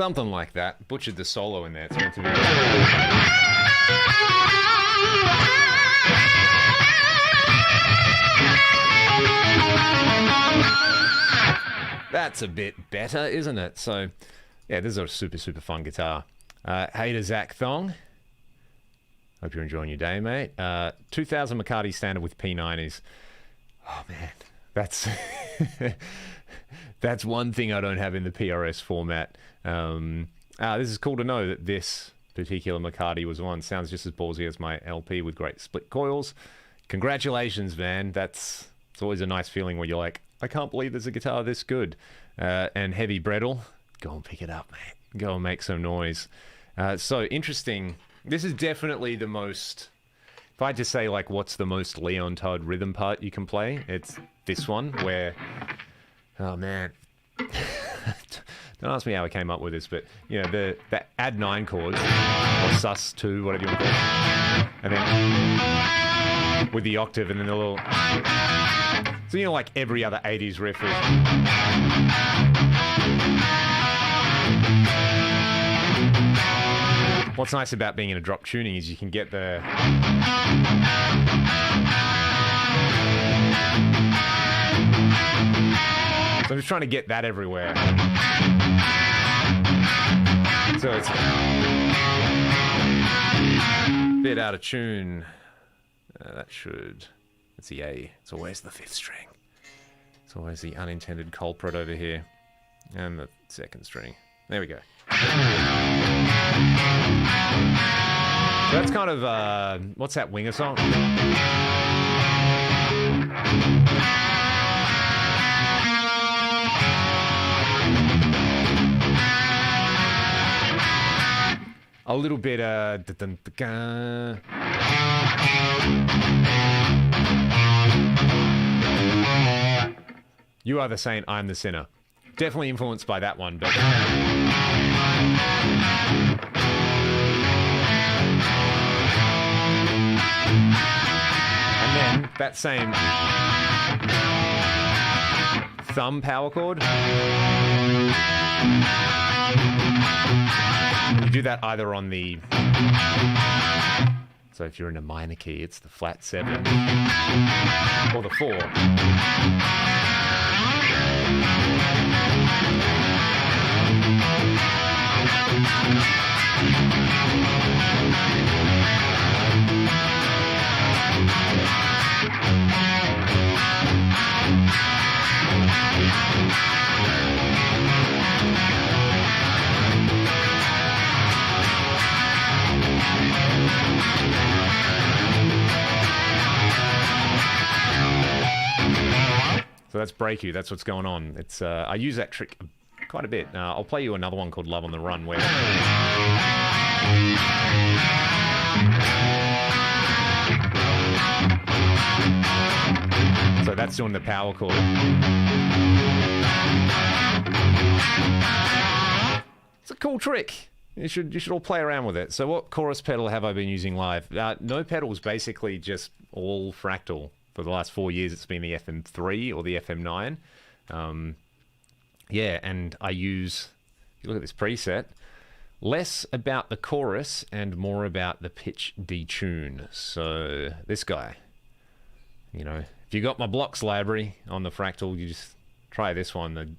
Something like that. Butchered the solo in there. It's meant to be. That's a bit better, isn't it? So, yeah, this is a super, super fun guitar. Hey to Zach Thong. Hope you're enjoying your day, mate. 2000 McCarty standard with P9 is... Oh, man. That's... That's one thing I don't have in the PRS format. This is cool to know that this particular McCarty was one. Sounds just as ballsy as my LP with great split coils. Congratulations, man. It's always a nice feeling where you're like, I can't believe there's a guitar this good. And Heavy Brettle, go and pick it up, mate. Go and make some noise. So interesting. This is definitely the most... If I had to say, like, what's the most Leon Todd rhythm part you can play, it's this one, where... Oh, man. Don't ask me how I came up with this, but, you know, the add 9 chord, or sus 2, whatever you want to call it, and then with the octave, and then the little... So, you know, like every other 80s riff is... What's nice about being in a drop tuning is you can get the... So I'm just trying to get that everywhere. So it's a bit out of tune. That should... It's the A. So where's the 5th string? It's always the unintended culprit over here. And the 2nd string. There we go. So that's kind of... what's that Winger song? A little bit, You are the saint, I'm the sinner. Definitely influenced by that one, but... And then, that same thumb power chord. You do that either on the... So if you're in a minor key, it's the flat 7 or the 4. So that's Break You. That's what's going on. It's I use that trick quite a bit. I'll play you another one called Love on the Run, where... So that's doing the power chord. It's a cool trick. You should all play around with it. So what chorus pedal have I been using live? No pedals, basically just all fractal. For the last 4 years, it's been the FM3 or the FM9. Yeah, and I use, if you look at this preset, less about the chorus and more about the pitch detune. So this guy, you know, if you got my blocks library on the fractal, you just try this one.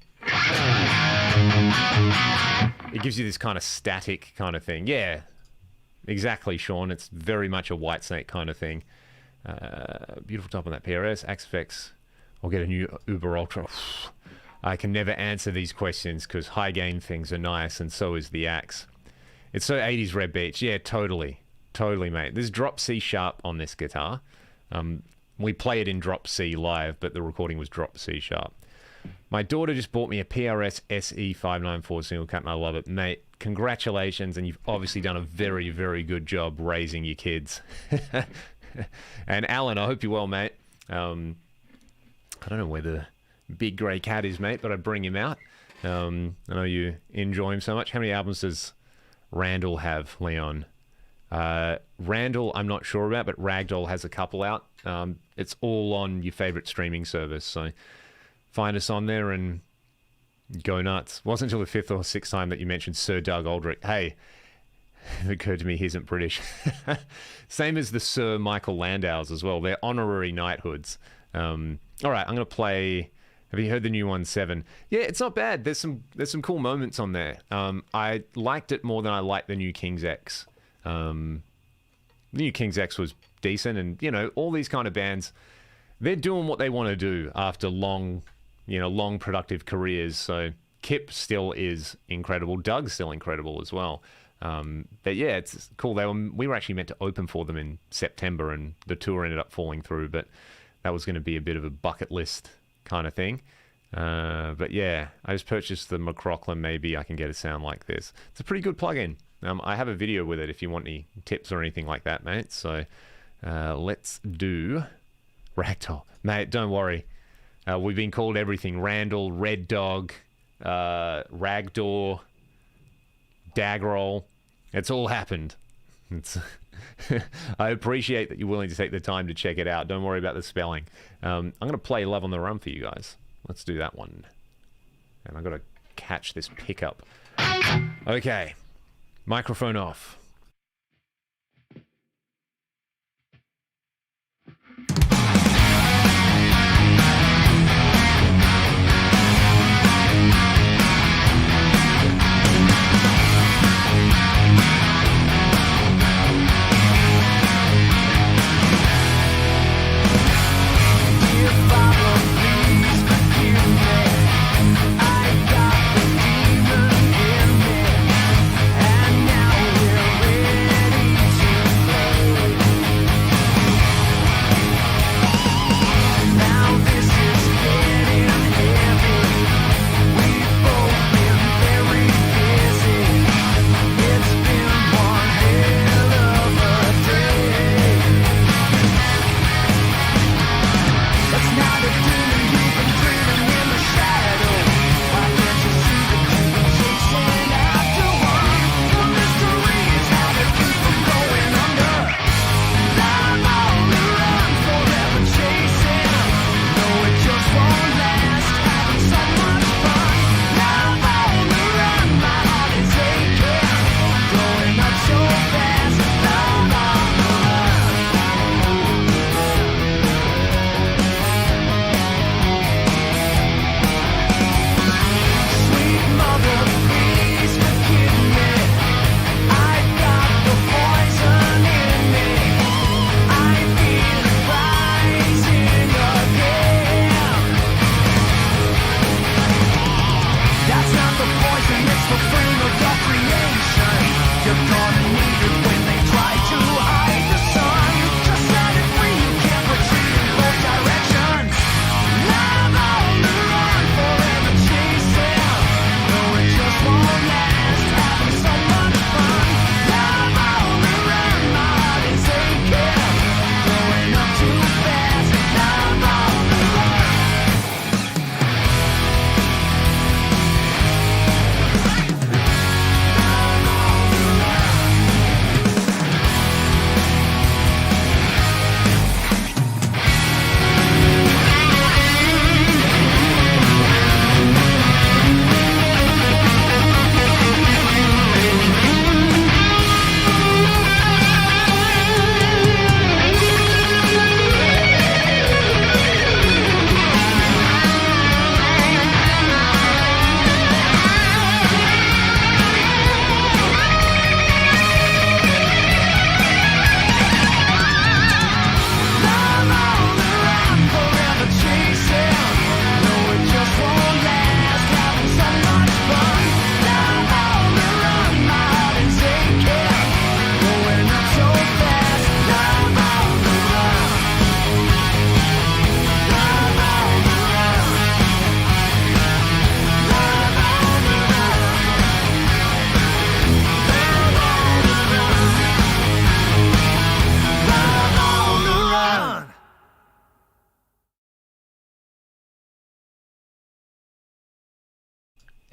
It gives you this kind of static kind of thing. Yeah, exactly, Sean. It's very much a Whitesnake kind of thing. Beautiful top on that PRS. Axefx. I'll get a new Uber Ultra. I can never answer these questions because high gain things are nice, and so is the Axe. It's so 80s Red Beach. Yeah, totally. Totally, mate. There's drop C sharp on this guitar. We play it in drop C live, but the recording was drop C sharp. My daughter just bought me a PRS SE594 single cut, and I love it. Mate, congratulations, and you've obviously done a very, very good job raising your kids. And Alan, I hope you're well, mate. I don't know where the big grey cat is, mate, but I bring him out. I know you enjoy him so much. How many albums does Randall have, Leon? Randall, I'm not sure about, but Ragdoll has a couple out. It's all on your favourite streaming service, so find us on there and Go nuts. Wasn't until the fifth or sixth time that you mentioned Sir Doug Aldrich. Hey, it occurred to me he isn't British. Same as the Sir Michael Landows as well. They're honorary knighthoods. All right, I'm going to play... Have you heard the new 1.7? Yeah, it's not bad. There's some cool moments on there. I liked it more than I liked the new King's X. The new King's X was decent, and, you know, all these kind of bands, they're doing what they want to do after long productive careers. So Kip still is incredible. Doug's still incredible as well. But yeah, it's cool. We were actually meant to open for them in September, and the tour ended up falling through, but that was going to be a bit of a bucket list kind of thing. But yeah, I just purchased the McLaughlin. Maybe I can get a sound like this. It's a pretty good plugin. I have a video with it if you want any tips or anything like that, mate. So let's do Ragdoll. Mate, don't worry. We've been called everything. Randall, Red Dog, Ragdoor, Dagroll. It's all happened. I appreciate that you're willing to take the time to check it out. Don't worry about the spelling. I'm going to play Love on the Run for you guys. Let's do that one. And I've got to catch this pickup. Okay. Microphone off.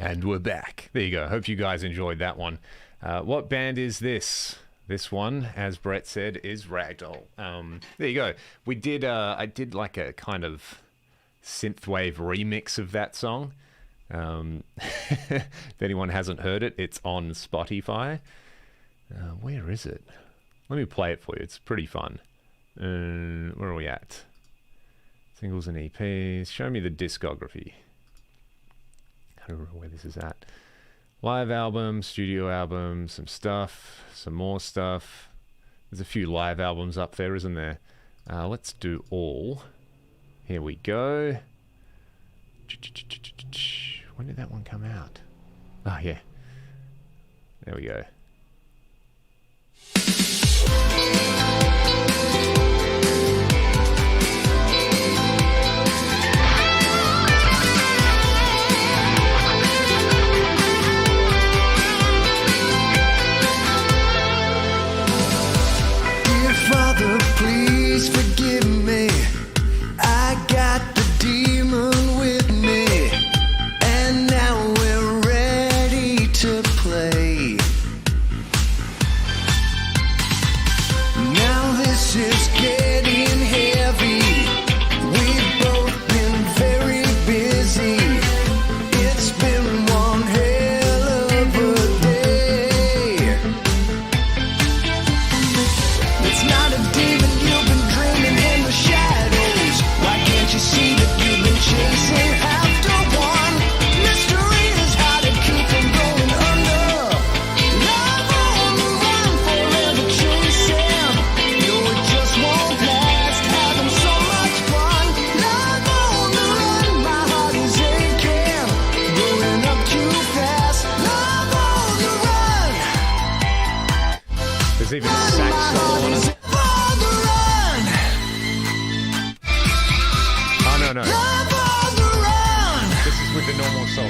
And we're back. There you go. Hope you guys enjoyed that one. What band is this? This one, as Brett said, is Ragdoll. There you go. We did. I did like a kind of synthwave remix of that song. If anyone hasn't heard it, it's on Spotify. Where is it? Let me play it for you. It's pretty fun. Where are we at? Singles and EPs. Show me the discography. I don't remember where this is at. Live album, studio album, some stuff, some more stuff. There's a few live albums up there, isn't there? Let's do all. Here we go. When did that one come out? Oh, yeah. There we go. Dear Father, please forgive me. I got the demon with me, and now we're ready to play. Now this is getting heavy. We've both been very busy. It's been one hell of a day. It's not a demon you've been dreaming in the shadows. Why can't you see that you've been chasing after one? Mystery is how to keep from going under. Love on the run, forever chasing. No, it just won't last, having so much fun. Love on the run, my heart is aching. Growing up too fast. Love on the run. There's even a sax solo on it. On the run. Oh, no, no. Love on the run. This is with the normal solo.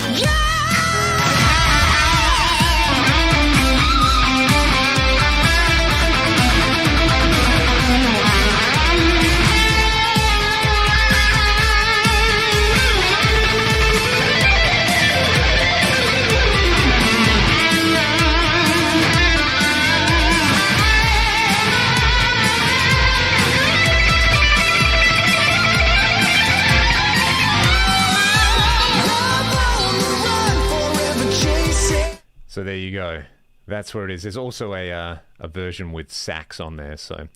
So there you go. That's where it is. There's also a version with sax on there. So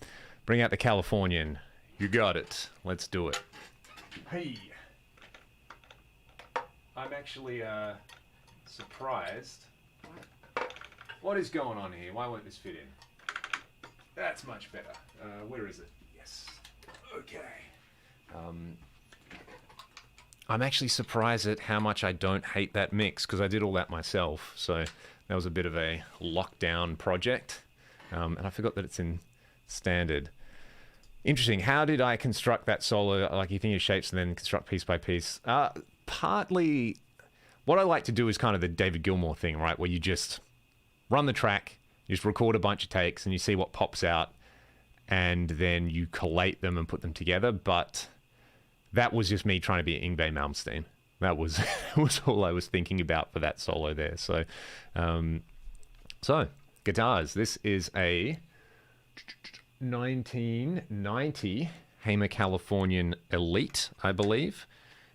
bring out the Californian. You got it. Let's do it. Hey. I'm actually surprised. What is going on here? Why won't this fit in? That's much better. Where is it? Yes. Okay. I'm actually surprised at how much I don't hate that mix, because I did all that myself. So that was a bit of a lockdown project. And I forgot that it's in standard. Interesting. How did I construct that solo? Like, you think of shapes and then construct piece by piece? Partly, what I like to do is kind of the David Gilmour thing, right? Where you just run the track, you just record a bunch of takes, and you see what pops out, and then you collate them and put them together. But that was just me trying to be Yngwie Malmsteen. That was was all I was thinking about for that solo there. So, guitars. This is a 1990 Hamer Californian Elite, I believe.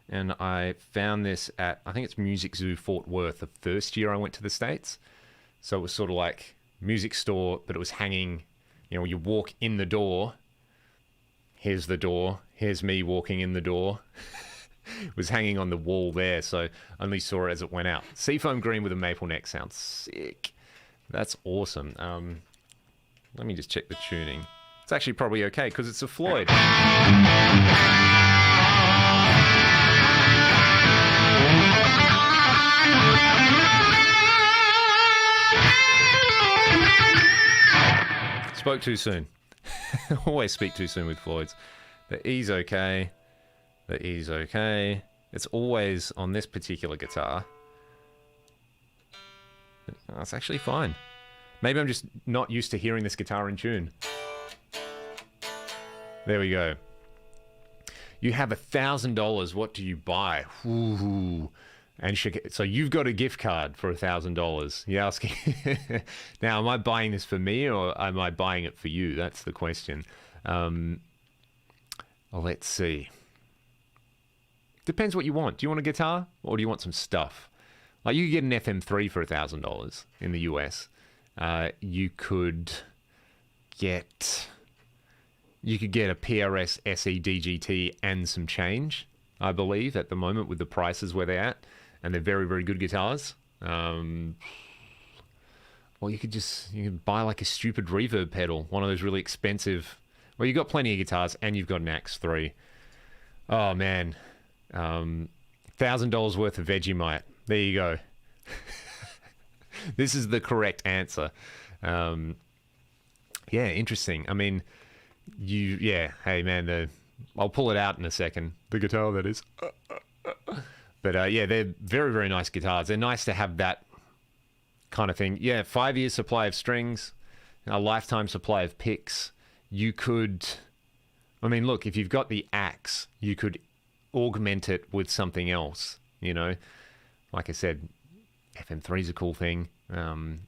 And I found this at, I think it's Music Zoo Fort Worth, the first year I went to the States. So it was sort of like music store, but it was hanging, you know, you walk in the door, here's the door, here's me walking in the door. It was hanging on the wall there, so I only saw it as it went out. Seafoam green with a maple neck sounds sick. That's awesome. Let me just check the tuning. It's actually probably okay, because it's a Floyd. Spoke too soon. Always speak too soon with Floyds. The E's okay. The E's okay. It's always on this particular guitar. It's actually fine. Maybe I'm just not used to hearing this guitar in tune. There we go. You have $1,000. What do you buy? Ooh. And so you've got a gift card for $1,000. You're asking. Now, am I buying this for me, or am I buying it for you? That's the question. Let's see. depends what you want. Do you want a guitar or do you want some stuff? Like you could get an FM3 for $1,000 in the US. You could get a PRS SE DGT and some change, I believe, at the moment with the prices where they're at, and they're very, very good guitars. Well, you could buy like a stupid reverb pedal, one of those really expensive. Well, you've got plenty of guitars and you've got an Axe-3. Oh man, $1,000 worth of Vegemite. There you go. This is the correct answer. Yeah, interesting. I mean, hey man, I'll pull it out in a second. The guitar, that is. But yeah, they're very, very nice guitars. They're nice to have that kind of thing. Yeah, 5 years supply of strings, a lifetime supply of picks. You could, I mean, look, if you've got the Axe, you could augment it with something else, you know. Like I said, FM3 is a cool thing,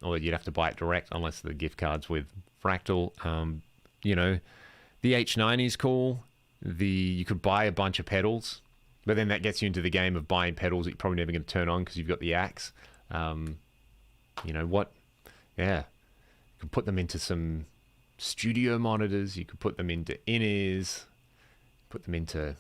or you'd have to buy it direct unless the gift cards with Fractal. You know, the H90 is cool. You could buy a bunch of pedals, but then that gets you into the game of buying pedals that you're probably never going to turn on because you've got the Axe. You know what? Yeah, you could put them into some studio monitors. You could put them into in-ears, put them into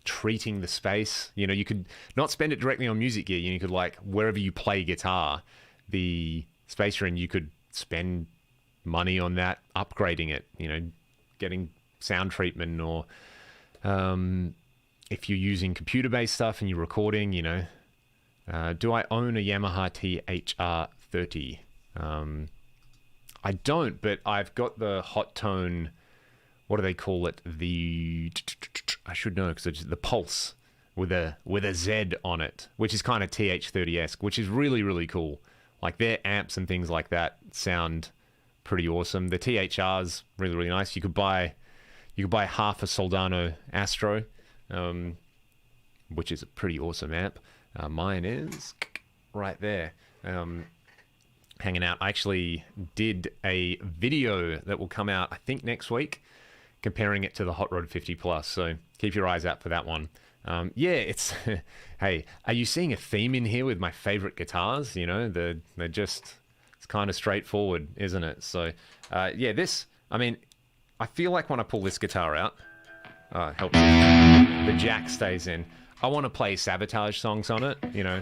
treating the space. You know, you could not spend it directly on music gear. You could, like, wherever you play guitar, the space you're in, you could spend money on that, upgrading it, you know, getting sound treatment, or if you're using computer-based stuff and you're recording, you know. Do I own a Yamaha THR-30? I don't, but I've got the Hot Tone, what do they call it? I should know because it's the Pulse with a Z on it, which is kind of TH-30-esque, which is really, really cool. Like their amps and things like that sound pretty awesome. The THR's really, really nice. You could buy half a Soldano Astro, which is a pretty awesome amp. Mine is right there, hanging out. I actually did a video that will come out, I think, next week, comparing it to the Hot Rod 50 Plus. So keep your eyes out for that one. Yeah, it's hey, are you seeing a theme in here with my favorite guitars? You know, they're just, it's kind of straightforward, isn't it? So yeah, I mean, I feel like when I pull this guitar out, it helps. The jack stays in. I want to play Sabotage songs on it, you know.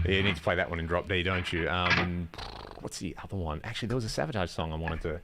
You need to play that one in drop D, don't you? What's the other one? Actually, there was a Sabotage song I wanted to...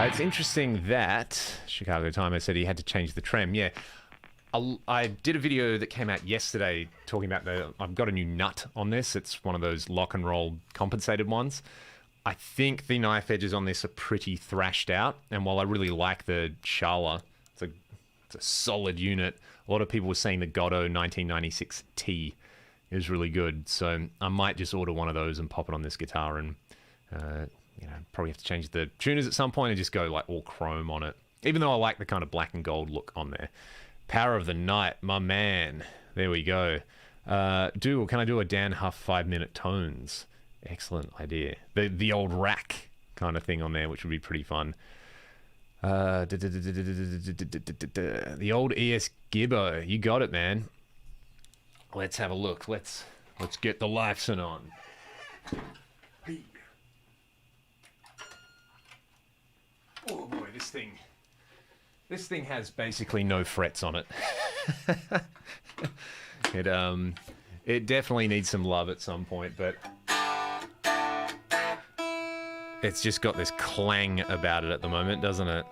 It's interesting that Chicago Timer said he had to change the trem. Yeah, I did a video that came out yesterday talking about I've got a new nut on this. It's one of those lock and roll compensated ones. I think the knife edges on this are pretty thrashed out. And while I really like the Schala, it's a solid unit. A lot of people were saying the Godot 1996T is really good. So I might just order one of those and pop it on this guitar, and probably have to change the tuners at some point and just go like all chrome on it. Even though I like the kind of black and gold look on there. Power of the Night, my man. There we go. Can I do a Dan Huff 5-minute tones? Excellent idea. The old rack kind of thing on there, which would be pretty fun. The old ES Gibbo. You got it, man. Let's have a look. Let's get the Lifeson on. Oh boy, this thing has basically no frets on it. It definitely needs some love at some point, but it's just got this clang about it at the moment, doesn't it?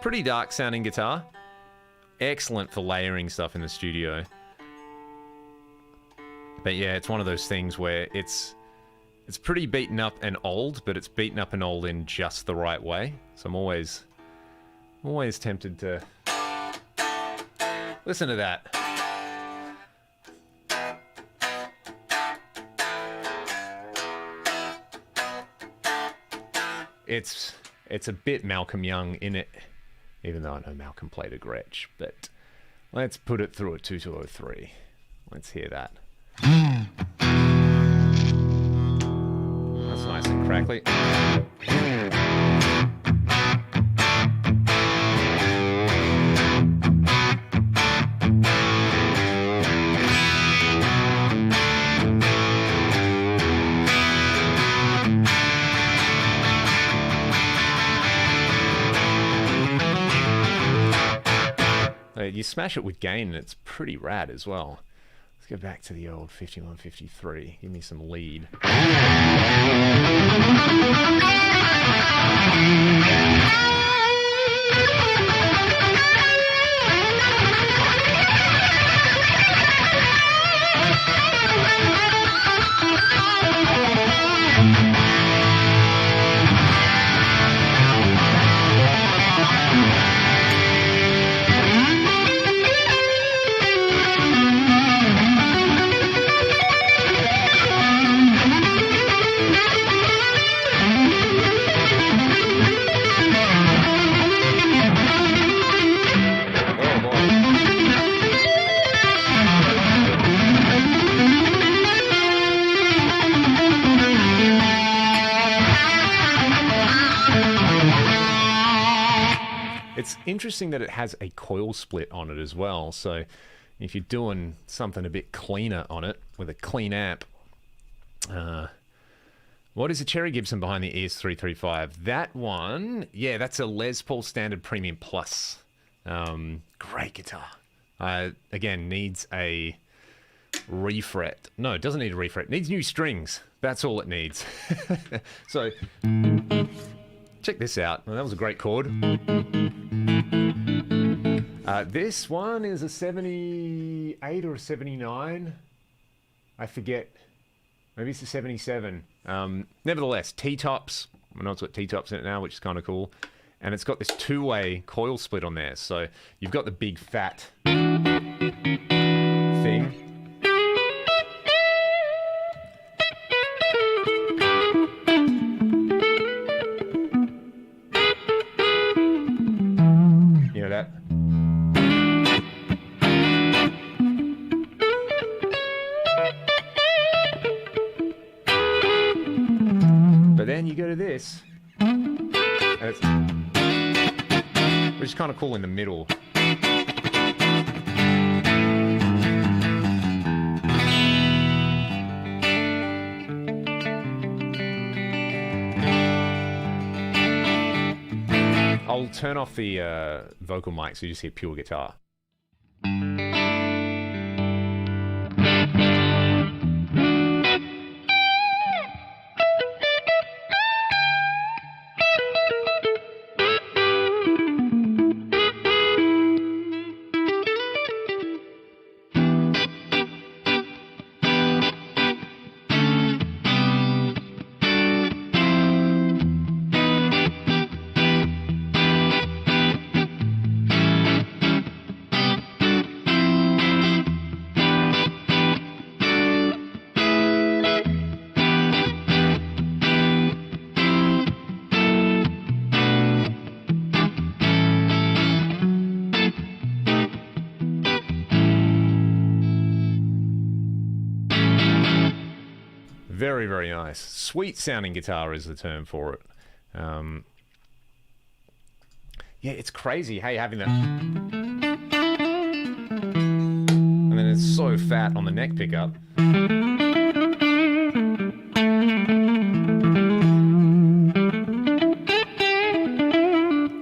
Pretty dark sounding guitar. Excellent for layering stuff in the studio. But yeah, it's one of those things where it's pretty beaten up and old, but it's beaten up and old in just the right way. So I'm always tempted to listen to that. It's a bit Malcolm Young in it, even though I know Malcolm played a Gretsch, but let's put it through a 2203. Let's hear that. That's nice and crackly. You smash it with gain and it's pretty rad as well. Let's go back to the old 5153. Give me some lead. It's interesting that it has a coil split on it as well. So if you're doing something a bit cleaner on it with a clean amp, what is a Cherry Gibson behind the ES335? That one, yeah, that's a Les Paul Standard Premium Plus. Great guitar. Again, needs a refret. No, it doesn't need a refret. It needs new strings. That's all it needs. So check this out. Well, that was a great chord. This one is a 78 or a 79. I forget. Maybe it's a 77. Nevertheless, T-tops. I know it's got T-tops in it now, which is kind of cool. And it's got this two-way coil split on there. So you've got the big fat thing. You know that? But then you go to this, and it's, which is kind of cool in the middle. I'll turn off the vocal mic so you just hear pure guitar. Very, very nice. Sweet sounding guitar is the term for it. Yeah, it's crazy, hey, having that. And then it's so fat on the neck pickup.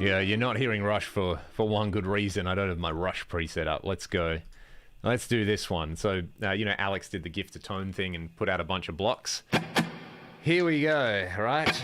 Yeah, you're not hearing Rush for one good reason. I don't have my Rush preset up. Let's go. Let's do this one. So, you know, Alex did the gift of tone thing and put out a bunch of blocks. Here we go, right?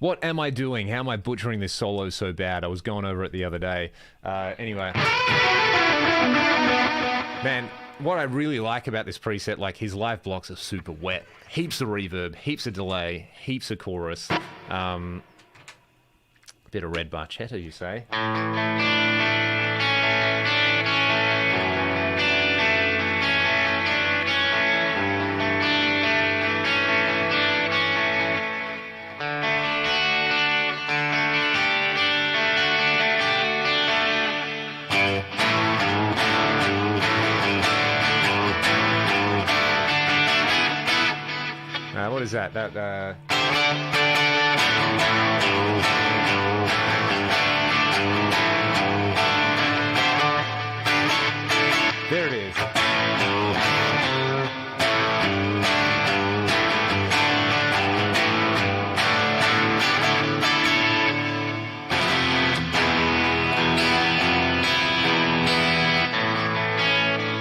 What am I doing? How am I butchering this solo so bad? I was going over it the other day. Anyway. Man, what I really like about this preset, like his live blocks are super wet. Heaps of reverb, heaps of delay, heaps of chorus. Bit of red barchetta, you say? What is that? There it is.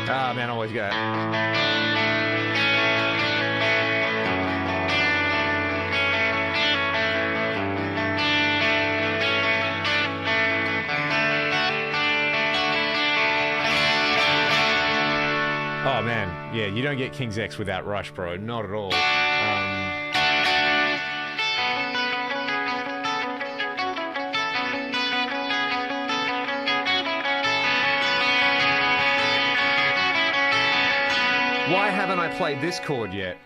Ah, man, I always got it. Oh, man. Yeah, you don't get King's X without Rush, bro. Not at all. Why haven't I played this chord yet?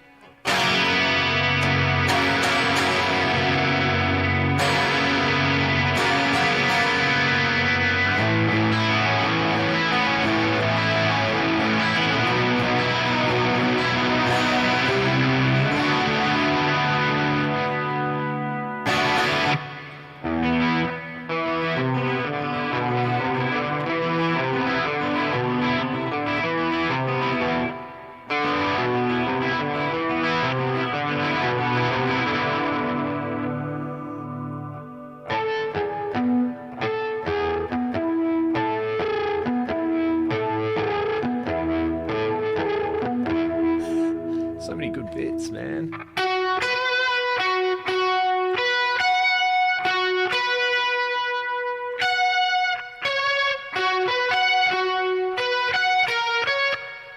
So many good bits, man.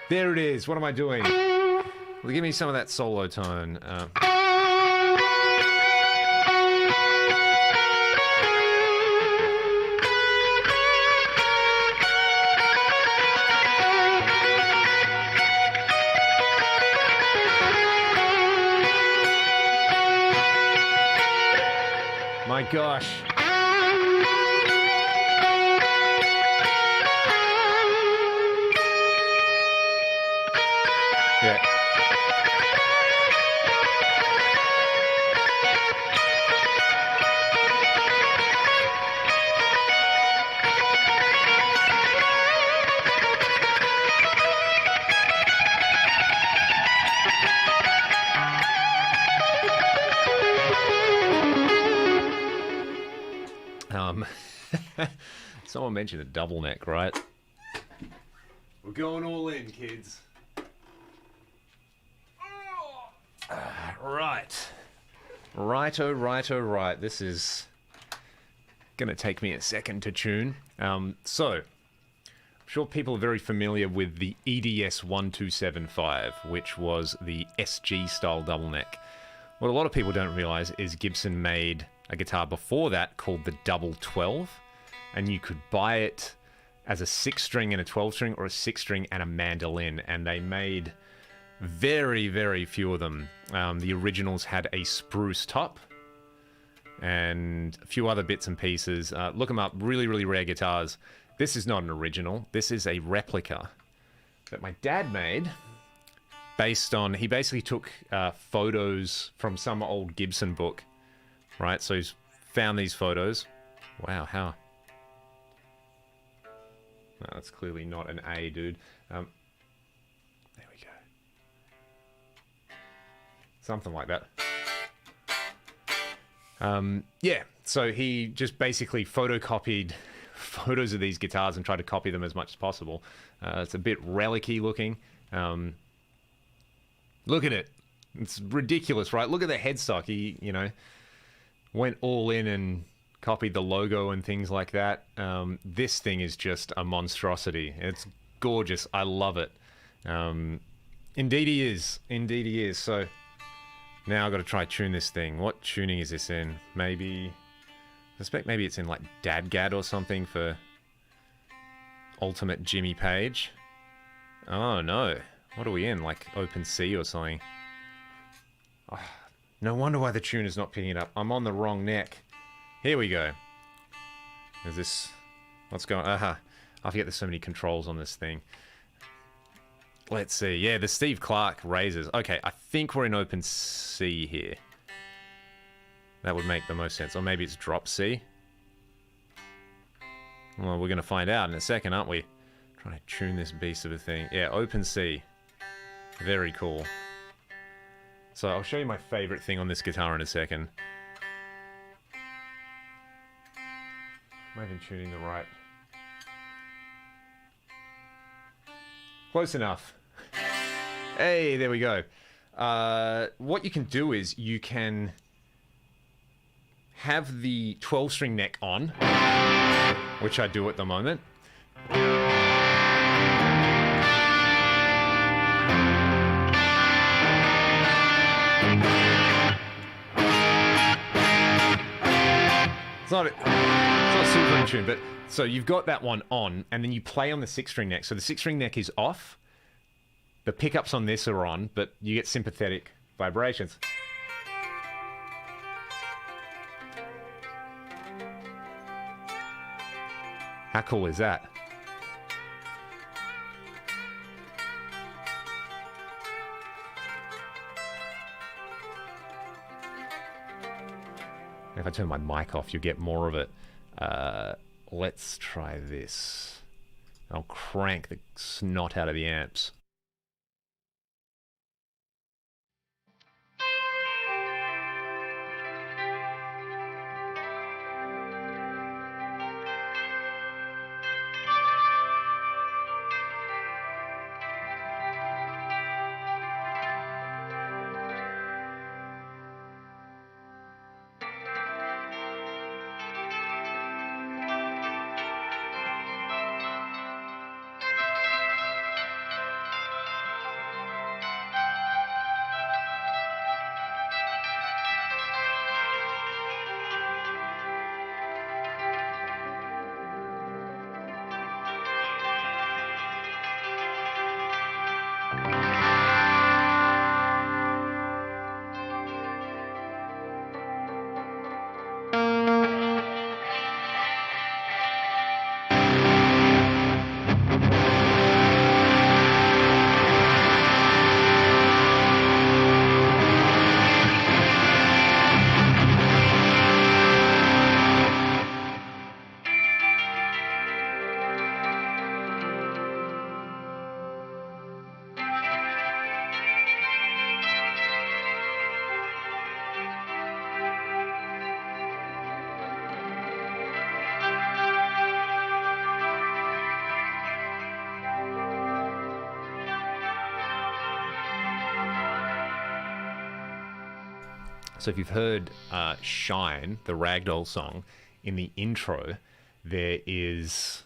There it is. What am I doing? Well, give me some of that solo tone. My gosh. Yeah. Someone mentioned a double neck, right? We're going all in, kids. Right. Right. This is going to take me a second to tune. So, I'm sure people are very familiar with the EDS 1275, which was the SG style double neck. What a lot of people don't realize is Gibson made a guitar before that called the Double 12, and you could buy it as a 6-string and a 12-string, or a 6-string and a mandolin, and they made very, very few of them. The originals had a spruce top and a few other bits and pieces. Look them up. Really, really rare guitars. This is not an original. This is a replica that my dad made based on... He basically took photos from some old Gibson book, right? So he's found these photos. Wow, how... No, that's clearly not an A, dude. There we go. Something like that. Yeah, so he just basically photocopied photos of these guitars and tried to copy them as much as possible. It's a bit relic-y looking. Look at it. It's ridiculous, right? Look at the headstock. He, you know, went all in and copied the logo and things like that. This thing is just a monstrosity. It's gorgeous. I love it. Indeed he is. Indeed he is. So now I've got to try tune this thing. What tuning is this in? Maybe... I suspect maybe it's in like Dadgad or something for Ultimate Jimmy Page. Oh no. What are we in? Like Open C or something? Oh, no wonder why the tune is not picking it up. I'm on the wrong neck. Here we go. Is this... What's going... I forget there's so many controls on this thing. Let's see. Yeah, the Steve Clark raises. Okay, I think we're in Open C here. That would make the most sense. Or maybe it's Drop C. Well, we're going to find out in a second, aren't we? Trying to tune this beast of a thing. Yeah, Open C. Very cool. So I'll show you my favorite thing on this guitar in a second. Am I even tuning the right? Close enough. Hey, there we go. What you can do is you can have the 12-string neck on, which I do at the moment. It's not super in tune, but so you've got that one on, and then you play on the 6-string neck. So the 6-string neck is off. The pickups on this are on, but you get sympathetic vibrations. How cool is that? If I turn my mic off, you get more of it. Let's try this. I'll crank the snot out of the amps. So if you've heard Shine, the Ragdoll song, in the intro, there is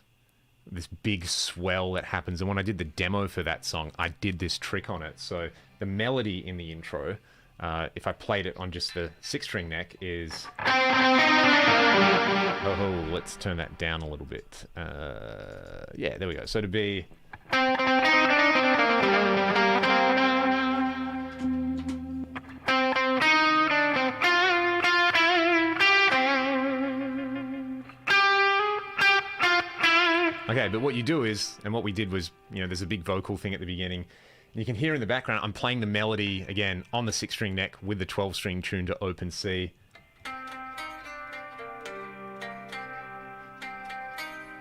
this big swell that happens. And when I did the demo for that song, I did this trick on it. So the melody in the intro, if I played it on just the 6-string neck, is... Oh, let's turn that down a little bit. Yeah, there we go. So to be... Okay, but what you do is, and what we did was, you know, there's a big vocal thing at the beginning. And you can hear in the background, I'm playing the melody, again, on the 6-string neck with the 12-string tune to open C.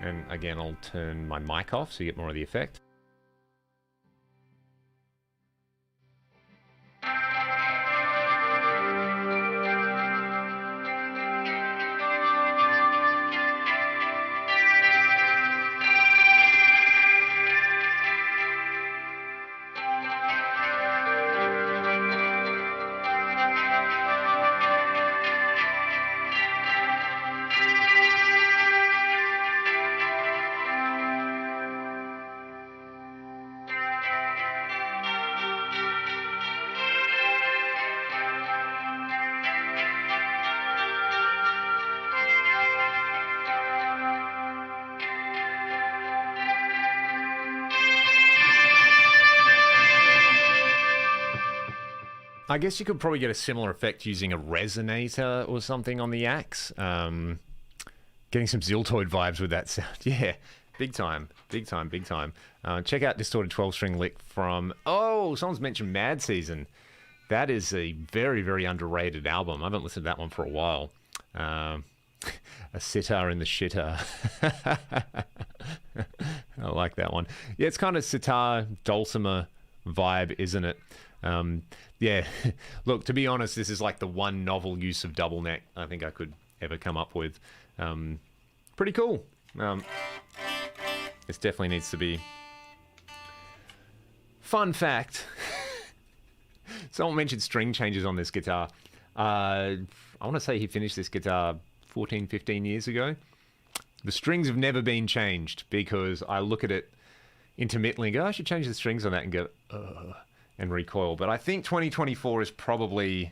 And again, I'll turn my mic off so you get more of the effect. I guess you could probably get a similar effect using a resonator or something on the axe. Getting some Ziltoid vibes with that sound. Yeah, big time, big time, big time. Check out Distorted 12-String Lick from... Oh, someone's mentioned Mad Season. That is a very, very underrated album. I haven't listened to that one for a while. A sitar in the shitter. I like that one. Yeah, it's kind of sitar, dulcimer vibe, isn't it? Yeah, look, to be honest, this is like the one novel use of double neck I think I could ever come up with. Pretty cool. This definitely needs to be... Fun fact. Someone mentioned string changes on this guitar. I want to say he finished this guitar 14, 15 years ago. The strings have never been changed because I look at it intermittently and go, I should change the strings on that and go, and recoil. But I think 2024 is probably,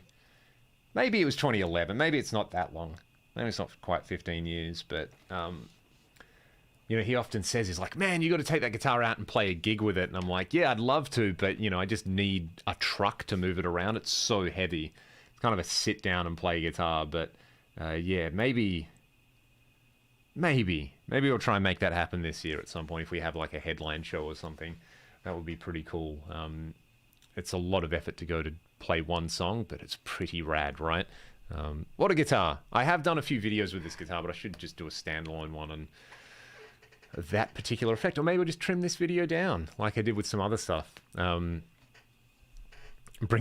maybe it was 2011. Maybe it's not that long. Maybe it's not quite 15 years. But, you know, he often says, he's like, man, you got to take that guitar out and play a gig with it. And I'm like, yeah, I'd love to. But, you know, I just need a truck to move it around. It's so heavy. It's kind of a sit down and play guitar. But, yeah, maybe we'll try and make that happen this year at some point if we have like a headline show or something. That would be pretty cool. It's a lot of effort to go to play one song, but it's pretty rad, right? What a guitar. I have done a few videos with this guitar, but I should just do a standalone one on that particular effect. Or maybe I'll just trim this video down like I did with some other stuff. Bring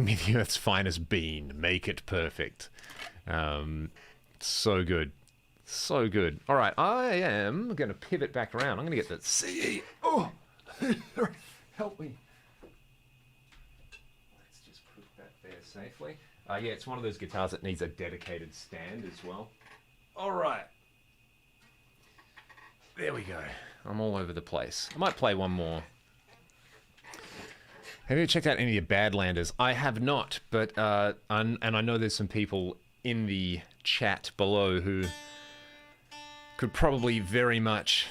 me the Earth's finest bean. Make it perfect. So good. So good. All right, I am going to pivot back around. I'm going to get the CE. Oh, help me. Let's just put that there safely. Yeah, it's one of those guitars that needs a dedicated stand as well. All right. There we go. I'm all over the place. I might play one more. Have you checked out any of the Badlanders? I have not, but and I know there's some people in the chat below who could probably very much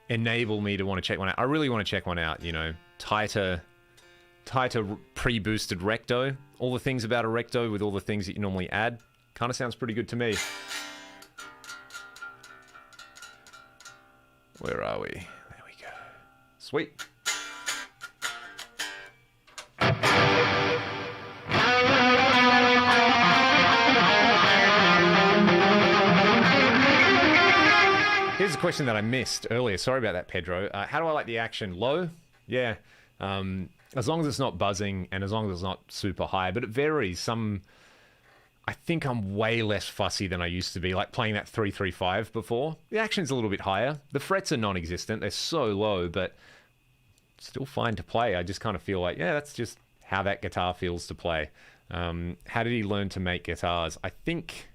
enable me to want to check one out. I really want to check one out, you know. Tighter pre-boosted recto. All the things about a recto with all the things that you normally add. Kind of sounds pretty good to me. Where are we? There we go. Sweet. Here's a question that I missed earlier. Sorry about that, Pedro. How do I like the action? Low? Yeah. As long as it's not buzzing and as long as it's not super high. But it varies. I think I'm way less fussy than I used to be, like playing that 335 before. The action's a little bit higher. The frets are non-existent. They're so low, but still fine to play. I just kind of feel like, yeah, that's just how that guitar feels to play. How did he learn to make guitars? I think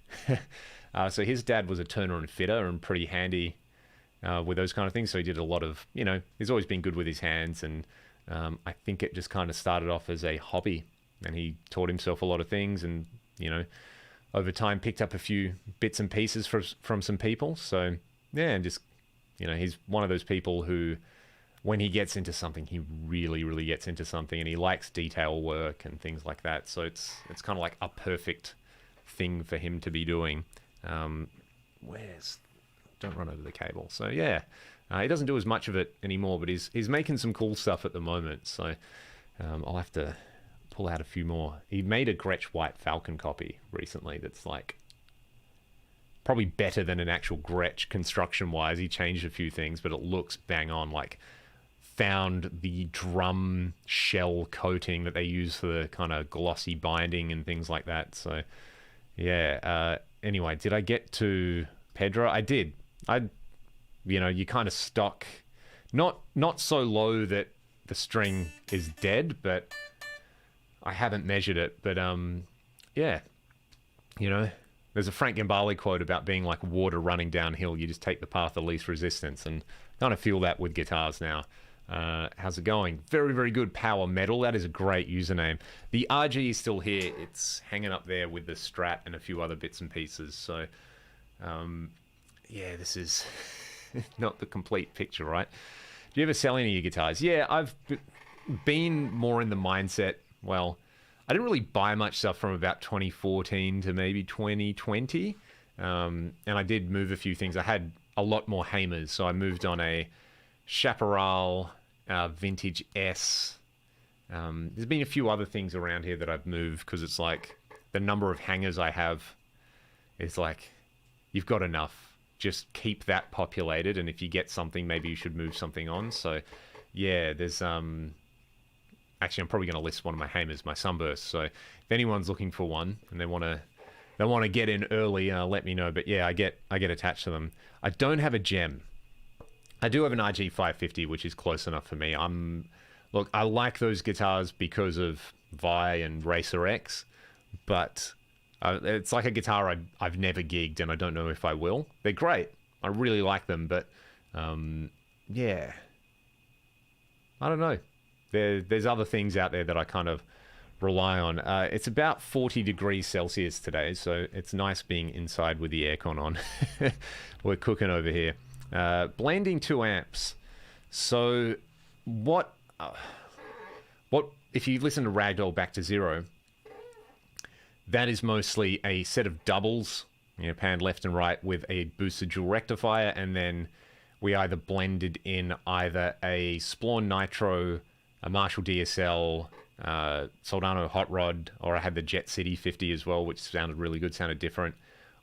so. His dad was a turner and fitter and pretty handy with those kind of things. So he did a lot of, he's always been good with his hands, and I think it just kind of started off as a hobby, and he taught himself a lot of things, and over time picked up a few bits and pieces from some people. So yeah, and just he's one of those people who, when he gets into something, he really, really gets into something, and he likes detail work and things like that. So it's kind of like a perfect thing for him to be doing. Don't run over the cable. So yeah, he doesn't do as much of it anymore, but he's making some cool stuff at the moment. So I'll have to pull out a few more. He made a Gretsch White Falcon copy recently that's like probably better than an actual Gretsch construction wise. He changed a few things, but it looks bang on. Like, found the drum shell coating that they use for the kind of glossy binding and things like that. So yeah, anyway, did I get to Pedro? I did. You kind of stock, not so low that the string is dead, but I haven't measured it. But yeah, there's a Frank Gambale quote about being like water running downhill. You just take the path of least resistance, and I kind of feel that with guitars now. How's it going? Very, very good. Power Metal. That is a great username. The RG is still here. It's hanging up there with the Strat and a few other bits and pieces. So, yeah, this is not the complete picture, right? Do you ever sell any of your guitars? Yeah, I've been more in the mindset. Well, I didn't really buy much stuff from about 2014 to maybe 2020. And I did move a few things. I had a lot more Hamers, so I moved on a Chaparral Vintage S. There's been a few other things around here that I've moved, because it's like the number of hangers I have is like, you've got enough. Just keep that populated, and if you get something, maybe you should move something on. So yeah, there's actually, I'm probably going to list one of my Hamers, my Sunburst. So if anyone's looking for one and they want to get in early, let me know. But yeah, I get attached to them. I don't have a gem. I do have an RG 550, which is close enough for me. Look, I like those guitars because of Vi and Racer X, but it's like a guitar I've never gigged, and I don't know if I will. They're great. I really like them, but yeah, I don't know. There's other things out there that I kind of rely on. It's about 40 degrees Celsius today, so it's nice being inside with the aircon on. We're cooking over here. Blending 2 amps. So what if you listen to Ragdoll Back to Zero, that is mostly a set of doubles, panned left and right with a boosted dual rectifier, and then we either blended in either a Splawn Nitro, a Marshall DSL, Soldano Hot Rod, or I had the Jet City 50 as well, which sounded really good, sounded different.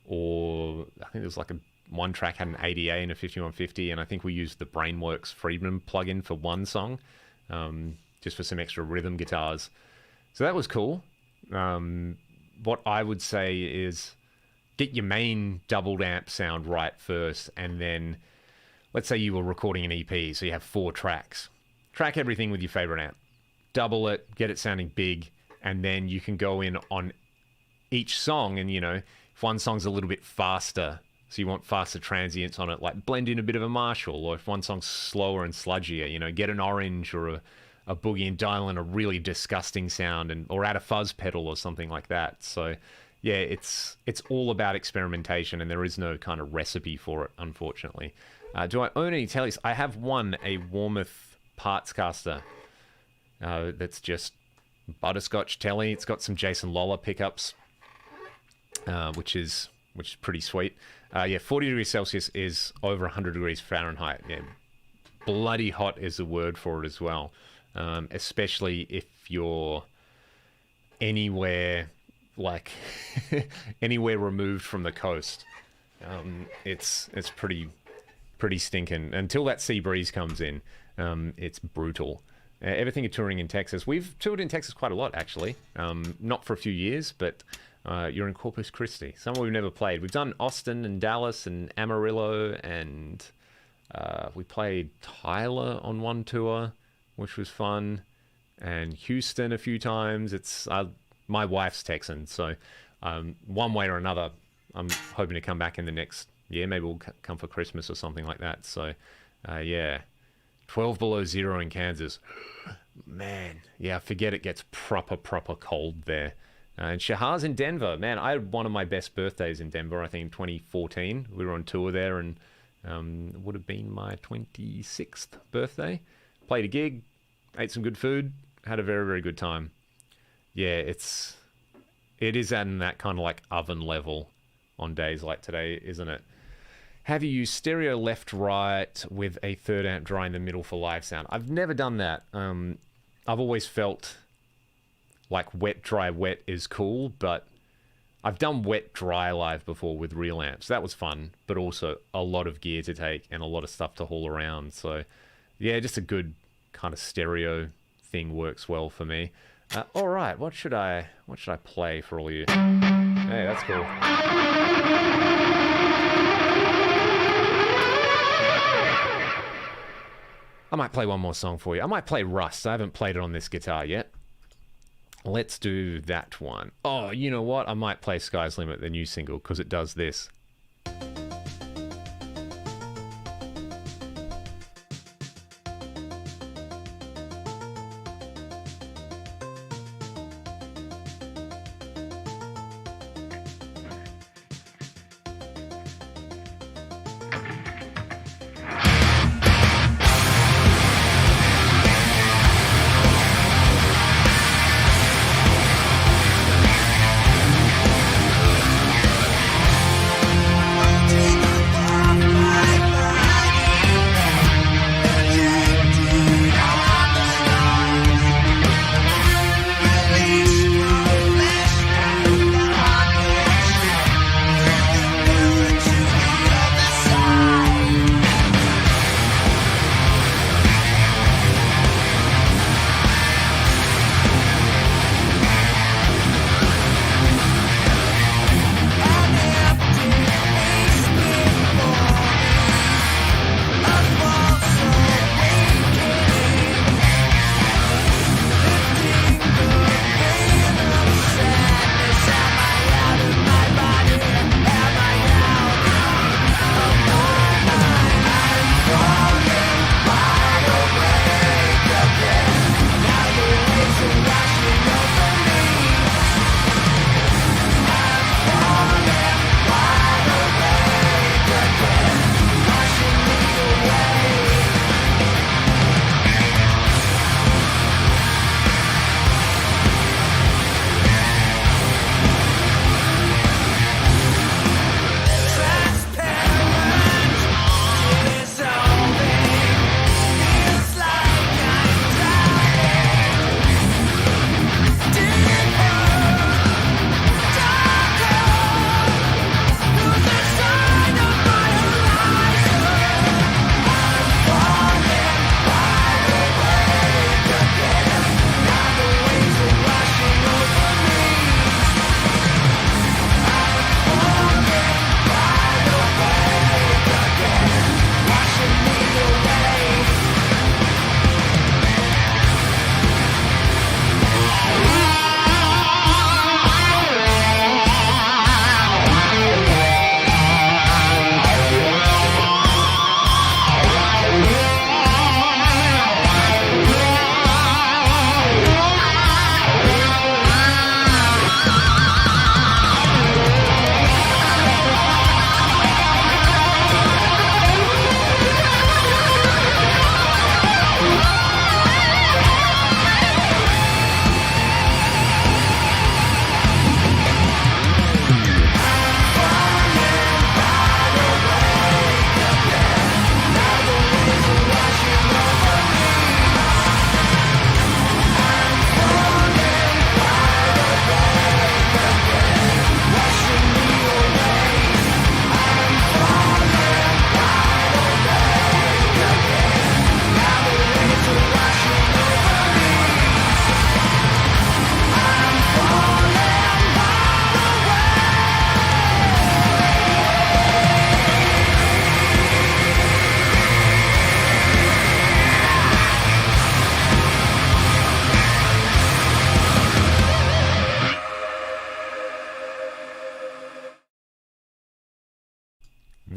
Or I think there was like one track had an ADA and a 5150, and I think we used the Brainworks Friedman plugin for one song, just for some extra rhythm guitars. So that was cool. What I would say is get your main doubled amp sound right first, and then let's say you were recording an EP, so you have 4 tracks. Track everything with your favorite amp. Double it, get it sounding big, and then you can go in on each song, and if one song's a little bit faster, so you want faster transients on it, like blend in a bit of a Marshall, or if one song's slower and sludgier, get an orange or a boogie and dial in a really disgusting sound, or add a fuzz pedal or something like that. So yeah, it's all about experimentation, and there is no kind of recipe for it, unfortunately. Do I own any tellies? I have a Warmoth parts caster that's just butterscotch telly. It's got some Jason Lollar pickups, which is pretty sweet. Yeah, 40 degrees Celsius is over 100 degrees Fahrenheit. Yeah, bloody hot is the word for it as well. Especially if you're anywhere anywhere removed from the coast. It's pretty stinking. Until that sea breeze comes in, it's brutal. Everything you're touring in Texas. We've toured in Texas quite a lot, actually. Not for a few years, but you're in Corpus Christi, somewhere we've never played. We've done Austin and Dallas and Amarillo, and we played Tyler on one tour, which was fun, and Houston a few times. my wife's Texan, so one way or another, I'm hoping to come back in the next year. Maybe we'll come for Christmas or something like that. So, yeah, 12 below zero in Kansas. Man, yeah, I forget it gets proper cold there. And Shahar's in Denver. Man, I had one of my best birthdays in Denver, I think in 2014. We were on tour there, and it would have been my 26th birthday. Played a gig, ate some good food, had a very, very good time. Yeah, it is at that kind of like oven level on days like today, isn't it? Have you used stereo left, right with a third amp dry in the middle for live sound? I've never done that. I've always felt like wet, dry, wet is cool, but I've done wet, dry live before with real amps. That was fun, but also a lot of gear to take and a lot of stuff to haul around. So yeah, just a good kind of stereo thing works well for me. All right, what should I play for all you? Hey, that's cool. I might play one more song for you. I might play Rust. I haven't played it on this guitar yet. Let's do that one. Oh, you know what? I might play Sky's Limit, the new single, because it does this.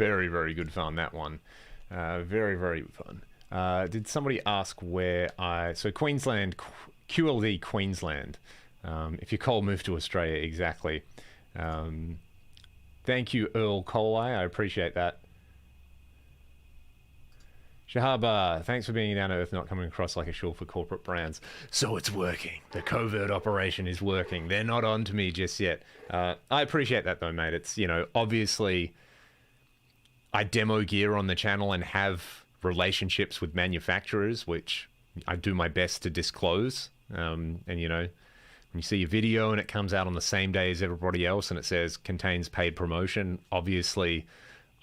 very, very good fun, that one. Very, very fun. Did somebody ask where so Queensland, QLD Queensland. If you're cold, move to Australia, exactly. Thank you, Earl Coley. I appreciate that. Shahab, thanks for being down to earth, not coming across like a shill for corporate brands. So it's working. The covert operation is working. They're not on to me just yet. I appreciate that though, mate. It's, obviously I demo gear on the channel and have relationships with manufacturers, which I do my best to disclose. And when you see a video and it comes out on the same day as everybody else and it says contains paid promotion, obviously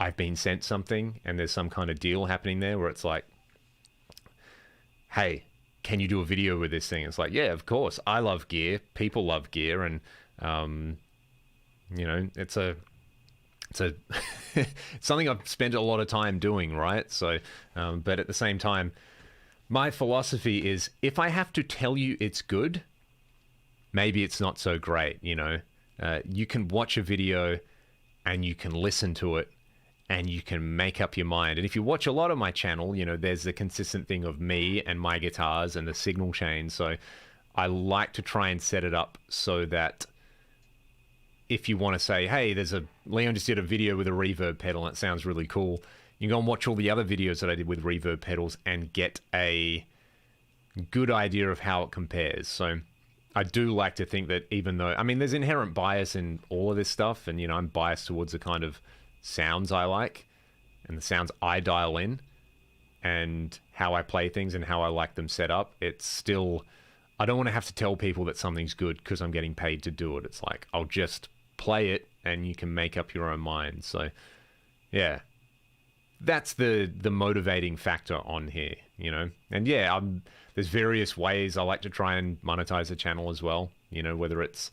I've been sent something and there's some kind of deal happening there where it's like, hey, can you do a video with this thing? It's like, yeah, of course. I love gear. People love gear. And, it's something I've spent a lot of time doing, right? So, but at the same time, my philosophy is if I have to tell you it's good, maybe it's not so great, You can watch a video and you can listen to it and you can make up your mind. And if you watch a lot of my channel, there's the consistent thing of me and my guitars and the signal chain. So I like to try and set it up so that if you want to say, hey, Leon just did a video with a reverb pedal and it sounds really cool, you can go and watch all the other videos that I did with reverb pedals and get a good idea of how it compares. So I do like to think that even though, there's inherent bias in all of this stuff, and, I'm biased towards the kind of sounds I like and the sounds I dial in and how I play things and how I like them set up. It's still, I don't want to have to tell people that something's good because I'm getting paid to do it. It's like, I'll just play it and you can make up your own mind. So yeah, that's the motivating factor on here, and yeah, there's various ways I like to try and monetize the channel as well, whether it's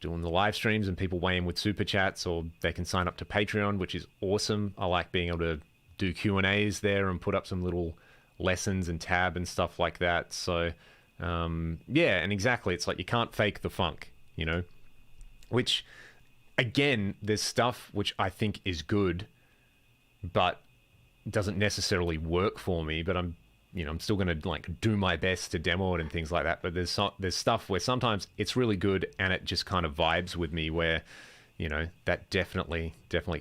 doing the live streams and people weigh in with super chats, or they can sign up to Patreon, which is awesome. I like being able to do Q&As there and put up some little lessons and tab and stuff like that. So yeah, and exactly, it's like you can't fake the funk, which again, there's stuff which I think is good but doesn't necessarily work for me, but I'm still going to do my best to demo it and things like that. But there's stuff where sometimes it's really good and it just kind of vibes with me where, that definitely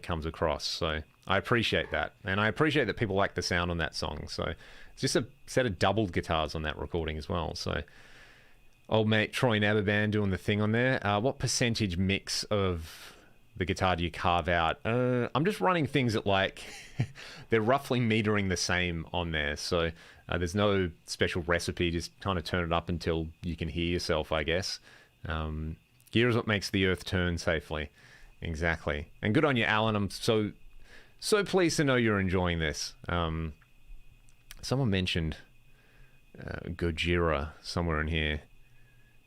comes across. So I appreciate that. And I appreciate that people like the sound on that song. So it's just a set of doubled guitars on that recording as well. So old mate Troy Nababan doing the thing on there. What percentage mix of the guitar do you carve out? I'm just running things at they're roughly metering the same on there. So there's no special recipe, just kind of turn it up until you can hear yourself, I guess. Gear is what makes the earth turn safely. Exactly. And good on you, Alan. I'm so pleased to know you're enjoying this. Someone mentioned Gojira somewhere in here.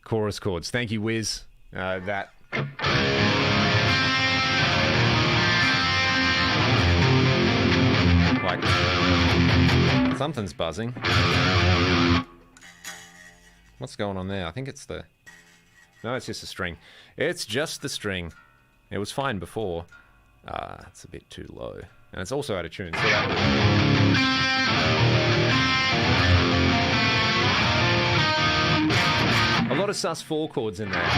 Chorus chords. Thank you, Wiz. That... something's buzzing. What's going on there? I think it's the... No, it's just a string. It's just the string. It was fine before. It's a bit too low. And it's also out of tune. So that... A lot of sus4 chords in there.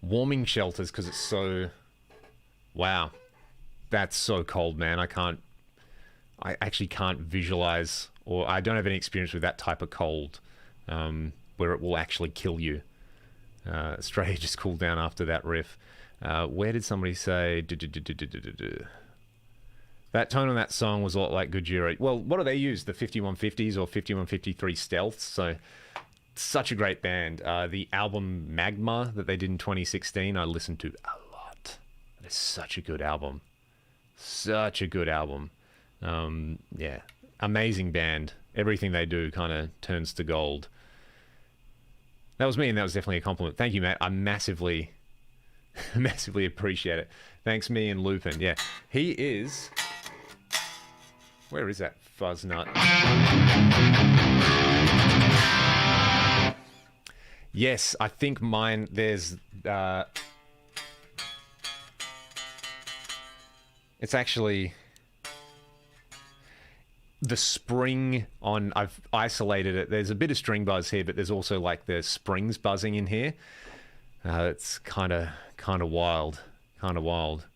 Warming shelters because it's so... Wow. That's so cold, man. I actually can't visualize, or I don't have any experience with that type of cold where it will actually kill you. Australia just cooled down after that riff. Where did somebody say... That tone on that song was a lot like Gojira. Well, what do they use? The 5150s or 5153 Stealths? So... Such a great band. The album Magma that they did in 2016, I listened to a lot. It's such a good album. Such a good album. Yeah, amazing band. Everything they do kind of turns to gold. That was me, and that was definitely a compliment. Thank you, Matt. I massively appreciate it. Thanks, me and Lupin. Yeah, he is... Where is that fuzz nut. Yes, I think mine, there's... it's actually... the spring on... I've isolated it. There's a bit of string buzz here, but there's also like the springs buzzing in here. It's kind of wild. Kind of wild.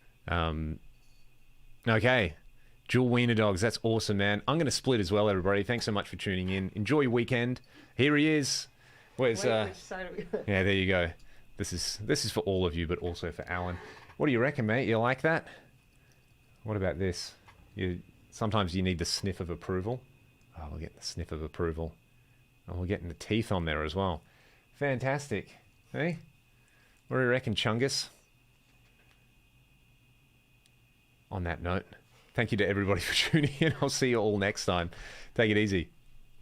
Okay. Jewel Wiener Dogs. That's awesome, man. I'm going to split as well, everybody. Thanks so much for tuning in. Enjoy your weekend. Here he is. Where's... Wait, which side are we going? Yeah, there you go. This is for all of you, but also for Alan. What do you reckon, mate? You like that? What about this? Sometimes you need the sniff of approval. Oh, we're getting the sniff of approval. And we're getting the teeth on there as well. Fantastic. Hey? What do you reckon, Chungus? On that note, thank you to everybody for tuning in. I'll see you all next time. Take it easy.